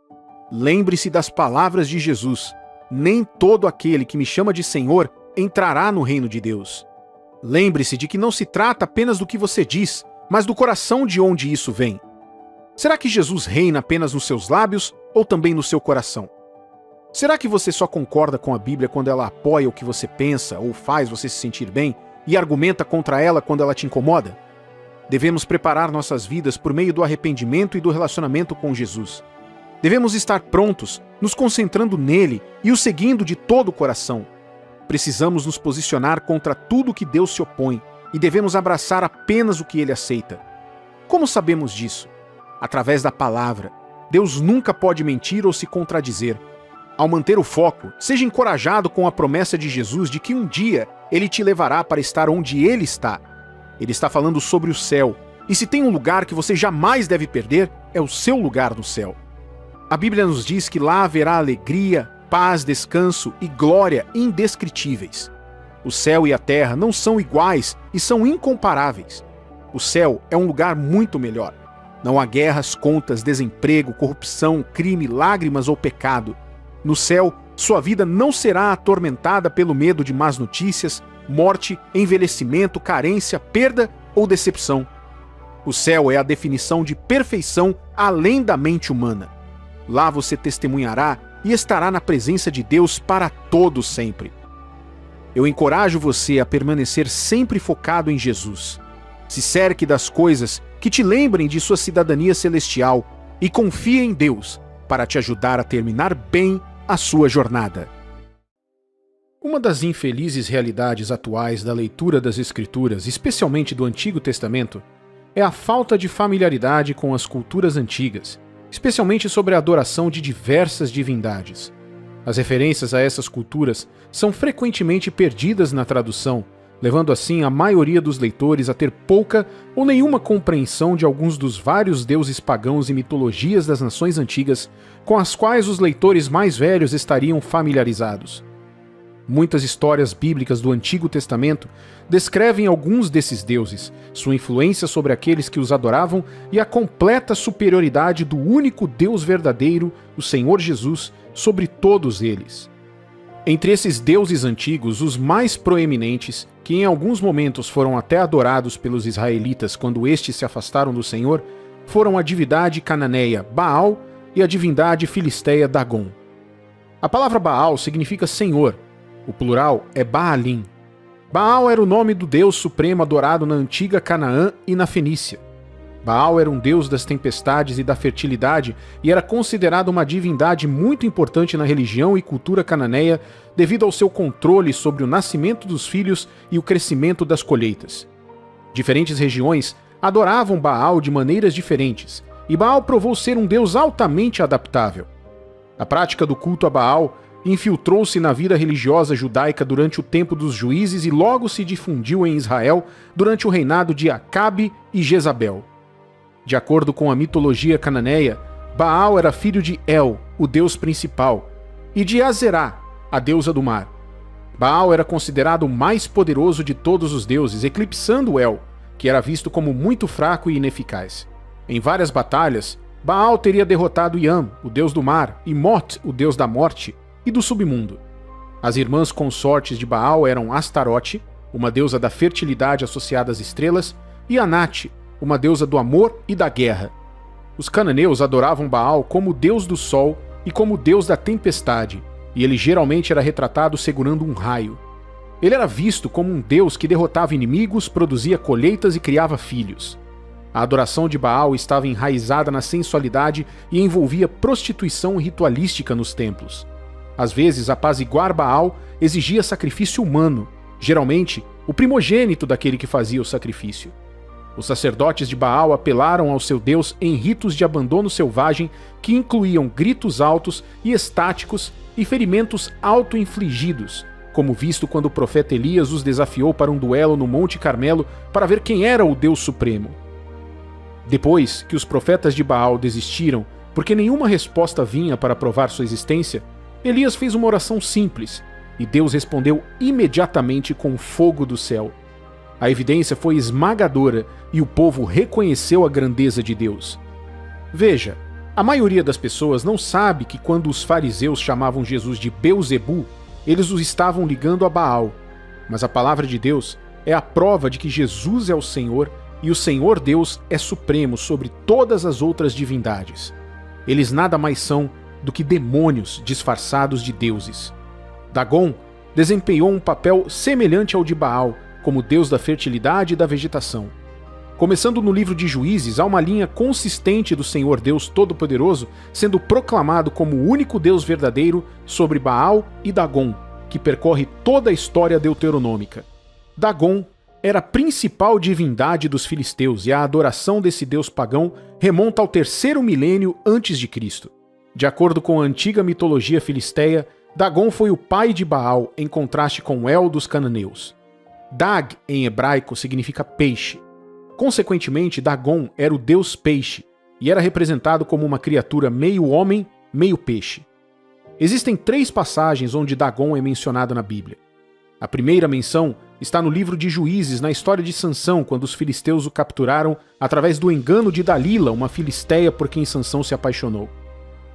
Lembre-se das palavras de Jesus: nem todo aquele que me chama de Senhor entrará no reino de Deus. Lembre-se de que não se trata apenas do que você diz, mas do coração de onde isso vem. Será que Jesus reina apenas nos seus lábios ou também no seu coração? Será que você só concorda com a Bíblia quando ela apoia o que você pensa ou faz você se sentir bem e argumenta contra ela quando ela te incomoda? Devemos preparar nossas vidas por meio do arrependimento e do relacionamento com Jesus. Devemos estar prontos, nos concentrando nele e o seguindo de todo o coração. Precisamos nos posicionar contra tudo que Deus se opõe e devemos abraçar apenas o que ele aceita. Como sabemos disso? Através da palavra. Deus nunca pode mentir ou se contradizer. Ao manter o foco, seja encorajado com a promessa de Jesus de que um dia ele te levará para estar onde ele está. Ele está falando sobre o céu, e se tem um lugar que você jamais deve perder, é o seu lugar no céu. A Bíblia nos diz que lá haverá alegria, paz, descanso e glória indescritíveis. O céu e a terra não são iguais e são incomparáveis. O céu é um lugar muito melhor. Não há guerras, contas, desemprego, corrupção, crime, lágrimas ou pecado. No céu, sua vida não será atormentada pelo medo de más notícias, morte, envelhecimento, carência, perda ou decepção. O céu é a definição de perfeição além da mente humana. Lá você testemunhará e estará na presença de Deus para todo sempre. Eu encorajo você a permanecer sempre focado em Jesus. Se cerque das coisas que te lembrem de sua cidadania celestial e confie em Deus para te ajudar a terminar bem a sua jornada. Uma das infelizes realidades atuais da leitura das Escrituras, especialmente do Antigo Testamento, é a falta de familiaridade com as culturas antigas, especialmente sobre a adoração de diversas divindades. As referências a essas culturas são frequentemente perdidas na tradução, levando assim a maioria dos leitores a ter pouca ou nenhuma compreensão de alguns dos vários deuses pagãos e mitologias das nações antigas com as quais os leitores mais velhos estariam familiarizados. Muitas histórias bíblicas do Antigo Testamento descrevem alguns desses deuses, sua influência sobre aqueles que os adoravam e a completa superioridade do único Deus verdadeiro, o Senhor Jesus, sobre todos eles. Entre esses deuses antigos, os mais proeminentes, que em alguns momentos foram até adorados pelos israelitas quando estes se afastaram do Senhor, foram a divindade cananeia Baal e a divindade filisteia Dagon. A palavra Baal significa Senhor. O plural é Baalim. Baal era o nome do Deus supremo adorado na antiga Canaã e na Fenícia. Baal era um deus das tempestades e da fertilidade e era considerado uma divindade muito importante na religião e cultura cananeia devido ao seu controle sobre o nascimento dos filhos e o crescimento das colheitas. Diferentes regiões adoravam Baal de maneiras diferentes, e Baal provou ser um deus altamente adaptável. A prática do culto a Baal infiltrou-se na vida religiosa judaica durante o tempo dos juízes e logo se difundiu em Israel durante o reinado de Acabe e Jezabel. De acordo com a mitologia cananeia, Baal era filho de El, o deus principal, e de Azerá, a deusa do mar. Baal era considerado o mais poderoso de todos os deuses, eclipsando El, que era visto como muito fraco e ineficaz. Em várias batalhas, Baal teria derrotado Yam, o deus do mar, e Mot, o deus da morte e do submundo. As irmãs consortes de Baal eram Astarote, uma deusa da fertilidade associada às estrelas, e Anate, uma deusa do amor e da guerra. Os cananeus adoravam Baal como deus do sol e como deus da tempestade, e ele geralmente era retratado segurando um raio. Ele era visto como um deus que derrotava inimigos, produzia colheitas e criava filhos. A adoração de Baal estava enraizada na sensualidade e envolvia prostituição ritualística nos templos. Às vezes, apaziguar Baal exigia sacrifício humano, geralmente o primogênito daquele que fazia o sacrifício. Os sacerdotes de Baal apelaram ao seu Deus em ritos de abandono selvagem que incluíam gritos altos e estáticos e ferimentos auto-infligidos, como visto quando o profeta Elias os desafiou para um duelo no Monte Carmelo para ver quem era o Deus Supremo. Depois que os profetas de Baal desistiram, porque nenhuma resposta vinha para provar sua existência, Elias fez uma oração simples, e Deus respondeu imediatamente com fogo do céu. A evidência foi esmagadora e o povo reconheceu a grandeza de Deus. Veja, a maioria das pessoas não sabe que quando os fariseus chamavam Jesus de Beuzebu, eles os estavam ligando a Baal. Mas a palavra de Deus é a prova de que Jesus é o Senhor e o Senhor Deus é supremo sobre todas as outras divindades. Eles nada mais são do que demônios disfarçados de deuses. Dagon desempenhou um papel semelhante ao de Baal, como deus da fertilidade e da vegetação. Começando no livro de Juízes, há uma linha consistente do Senhor Deus Todo-Poderoso sendo proclamado como o único Deus verdadeiro sobre Baal e Dagon, que percorre toda a história deuteronômica. Dagon era a principal divindade dos filisteus e a adoração desse deus pagão remonta ao 3º milênio antes de Cristo. De acordo com a antiga mitologia filisteia, Dagon foi o pai de Baal, em contraste com El dos cananeus. Dag, em hebraico, significa peixe. Consequentemente, Dagon era o deus peixe e era representado como uma criatura meio homem, meio peixe. Existem 3 passagens onde Dagon é mencionado na Bíblia. A primeira menção está no livro de Juízes, na história de Sansão, quando os filisteus o capturaram através do engano de Dalila, uma filisteia por quem Sansão se apaixonou.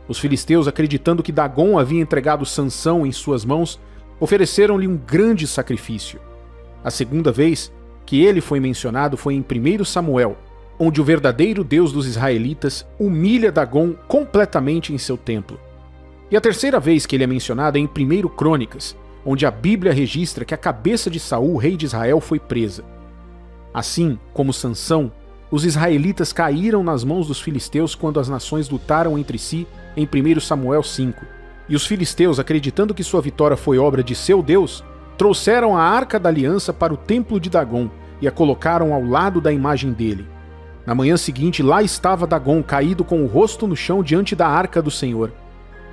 Os filisteus, acreditando que Dagon havia entregado Sansão em suas mãos, ofereceram-lhe um grande sacrifício. A segunda vez que ele foi mencionado foi em 1 Samuel, onde o verdadeiro Deus dos israelitas humilha Dagon completamente em seu templo. E a terceira vez que ele é mencionado é em 1 Crônicas, onde a Bíblia registra que a cabeça de Saul, rei de Israel, foi presa. Assim como Sansão, os israelitas caíram nas mãos dos filisteus quando as nações lutaram entre si em 1 Samuel 5, e os filisteus, acreditando que sua vitória foi obra de seu Deus, trouxeram a Arca da Aliança para o templo de Dagon e a colocaram ao lado da imagem dele. Na manhã seguinte, lá estava Dagon caído com o rosto no chão diante da Arca do Senhor.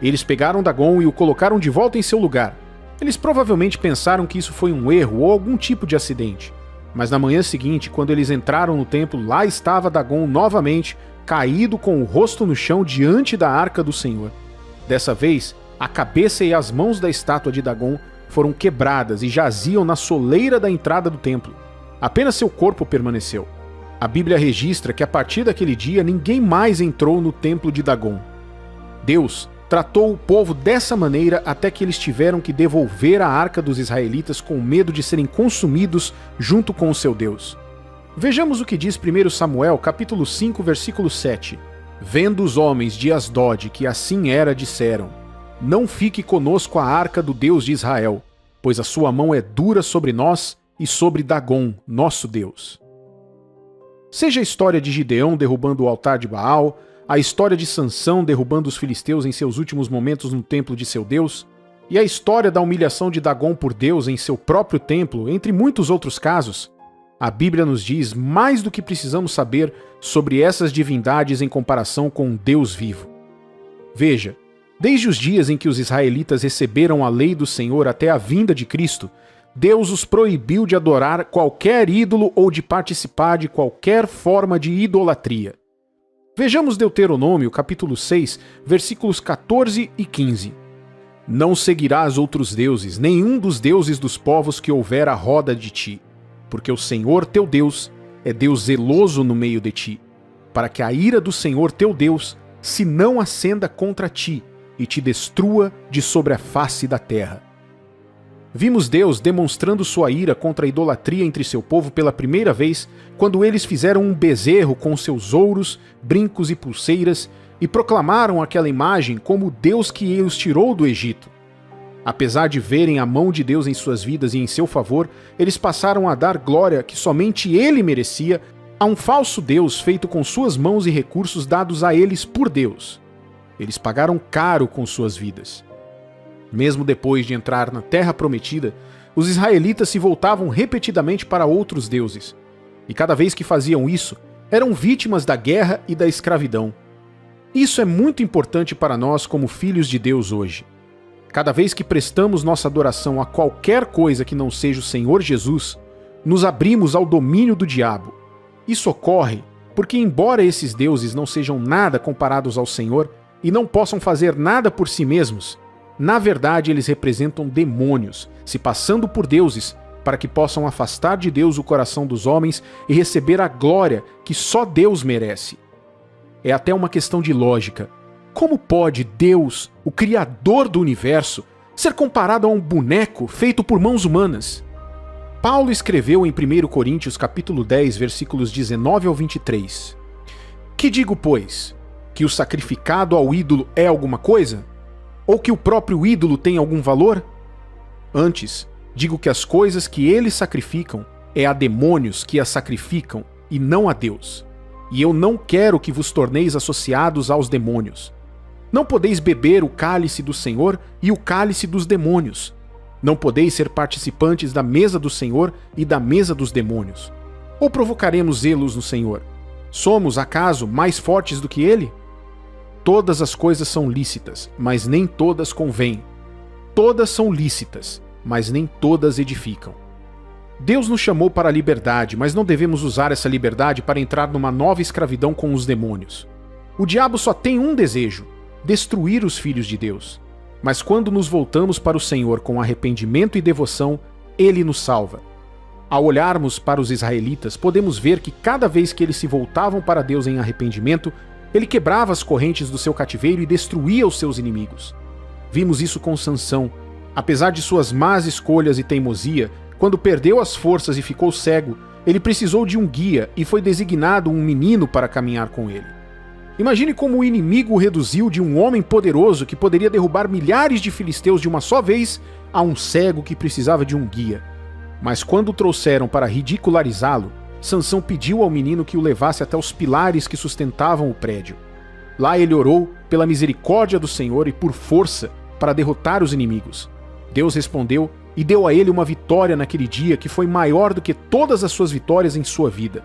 Eles pegaram Dagon e o colocaram de volta em seu lugar. Eles provavelmente pensaram que isso foi um erro ou algum tipo de acidente. Mas na manhã seguinte, quando eles entraram no templo, lá estava Dagon novamente, caído com o rosto no chão diante da Arca do Senhor. Dessa vez, a cabeça e as mãos da estátua de Dagon foram quebradas e jaziam na soleira da entrada do templo. Apenas seu corpo permaneceu. A Bíblia registra que a partir daquele dia ninguém mais entrou no templo de Dagon. Deus tratou o povo dessa maneira até que eles tiveram que devolver a arca dos israelitas com medo de serem consumidos junto com o seu Deus. Vejamos o que diz 1 Samuel, capítulo 5, versículo 7. Vendo os homens de Asdod que assim era, disseram: não fique conosco a arca do Deus de Israel, pois a sua mão é dura sobre nós e sobre Dagon, nosso Deus. Seja a história de Gideão derrubando o altar de Baal, a história de Sansão derrubando os filisteus em seus últimos momentos no templo de seu Deus, e a história da humilhação de Dagon por Deus em seu próprio templo, entre muitos outros casos, a Bíblia nos diz mais do que precisamos saber sobre essas divindades em comparação com um Deus vivo. Veja, desde os dias em que os israelitas receberam a lei do Senhor até a vinda de Cristo, Deus os proibiu de adorar qualquer ídolo ou de participar de qualquer forma de idolatria. Vejamos Deuteronômio, capítulo 6, versículos 14 e 15. Não seguirás outros deuses, nenhum dos deuses dos povos que houver à roda de ti, porque o Senhor teu Deus é Deus zeloso no meio de ti, para que a ira do Senhor teu Deus se não acenda contra ti e te destrua de sobre a face da terra. Vimos Deus demonstrando sua ira contra a idolatria entre seu povo pela primeira vez, quando eles fizeram um bezerro com seus ouros, brincos e pulseiras e proclamaram aquela imagem como o Deus que os tirou do Egito. Apesar de verem a mão de Deus em suas vidas e em seu favor, eles passaram a dar glória que somente ele merecia a um falso Deus feito com suas mãos e recursos dados a eles por Deus. Eles pagaram caro com suas vidas. Mesmo depois de entrar na Terra Prometida, os israelitas se voltavam repetidamente para outros deuses. E cada vez que faziam isso, eram vítimas da guerra e da escravidão. Isso é muito importante para nós como filhos de Deus hoje. Cada vez que prestamos nossa adoração a qualquer coisa que não seja o Senhor Jesus, nos abrimos ao domínio do diabo. Isso ocorre porque, embora esses deuses não sejam nada comparados ao Senhor e não possam fazer nada por si mesmos, na verdade eles representam demônios, se passando por deuses, para que possam afastar de Deus o coração dos homens e receber a glória que só Deus merece. É até uma questão de lógica. Como pode Deus, o Criador do universo, ser comparado a um boneco feito por mãos humanas? Paulo escreveu em 1 Coríntios capítulo 10, versículos 19 ao 23. Que digo, pois? Que o sacrificado ao ídolo é alguma coisa? Ou que o próprio ídolo tem algum valor? Antes, digo que as coisas que eles sacrificam é a demônios que as sacrificam, e não a Deus. E eu não quero que vos torneis associados aos demônios. Não podeis beber o cálice do Senhor e o cálice dos demônios. Não podeis ser participantes da mesa do Senhor e da mesa dos demônios. Ou provocaremos zelos no Senhor? Somos, acaso, mais fortes do que ele? Todas as coisas são lícitas, mas nem todas convêm. Todas são lícitas, mas nem todas edificam. Deus nos chamou para a liberdade, mas não devemos usar essa liberdade para entrar numa nova escravidão com os demônios. O diabo só tem um desejo: destruir os filhos de Deus. Mas quando nos voltamos para o Senhor com arrependimento e devoção, Ele nos salva. Ao olharmos para os israelitas, podemos ver que cada vez que eles se voltavam para Deus em arrependimento, Ele quebrava as correntes do seu cativeiro e destruía os seus inimigos. Vimos isso com Sansão. Apesar de suas más escolhas e teimosia, quando perdeu as forças e ficou cego, ele precisou de um guia e foi designado um menino para caminhar com ele. Imagine como o inimigo o reduziu de um homem poderoso que poderia derrubar milhares de filisteus de uma só vez a um cego que precisava de um guia. Mas quando o trouxeram para ridicularizá-lo, Sansão pediu ao menino que o levasse até os pilares que sustentavam o prédio. Lá ele orou pela misericórdia do Senhor e por força para derrotar os inimigos. Deus respondeu e deu a ele uma vitória naquele dia que foi maior do que todas as suas vitórias em sua vida.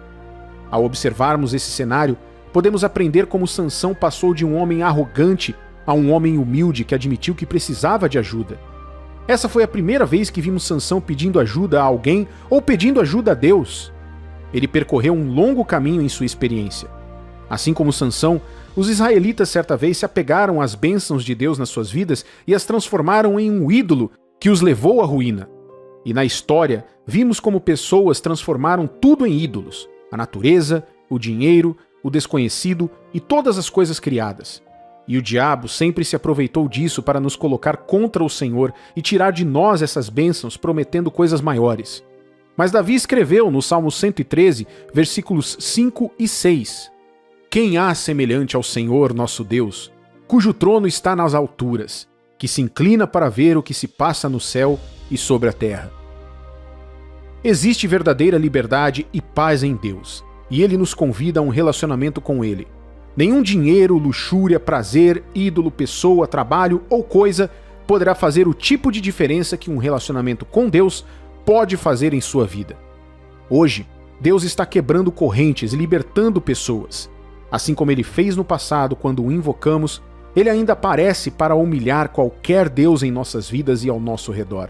Ao observarmos esse cenário, podemos aprender como Sansão passou de um homem arrogante a um homem humilde que admitiu que precisava de ajuda. Essa foi a primeira vez que vimos Sansão pedindo ajuda a alguém ou pedindo ajuda a Deus. Ele percorreu um longo caminho em sua experiência. Assim como Sansão, os israelitas certa vez se apegaram às bênçãos de Deus nas suas vidas e as transformaram em um ídolo que os levou à ruína. E na história, vimos como pessoas transformaram tudo em ídolos: a natureza, o dinheiro, o desconhecido e todas as coisas criadas. E o diabo sempre se aproveitou disso para nos colocar contra o Senhor e tirar de nós essas bênçãos, prometendo coisas maiores. Mas Davi escreveu no Salmo 113, versículos 5 e 6: Quem há semelhante ao Senhor nosso Deus, cujo trono está nas alturas, que se inclina para ver o que se passa no céu e sobre a terra. Existe verdadeira liberdade e paz em Deus, e Ele nos convida a um relacionamento com Ele. Nenhum dinheiro, luxúria, prazer, ídolo, pessoa, trabalho ou coisa poderá fazer o tipo de diferença que um relacionamento com Deus pode fazer em sua vida. Hoje, Deus está quebrando correntes e libertando pessoas. Assim como Ele fez no passado quando o invocamos, Ele ainda aparece para humilhar qualquer Deus em nossas vidas e ao nosso redor.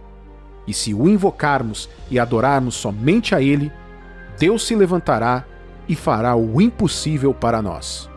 E se o invocarmos e adorarmos somente a Ele, Deus se levantará e fará o impossível para nós.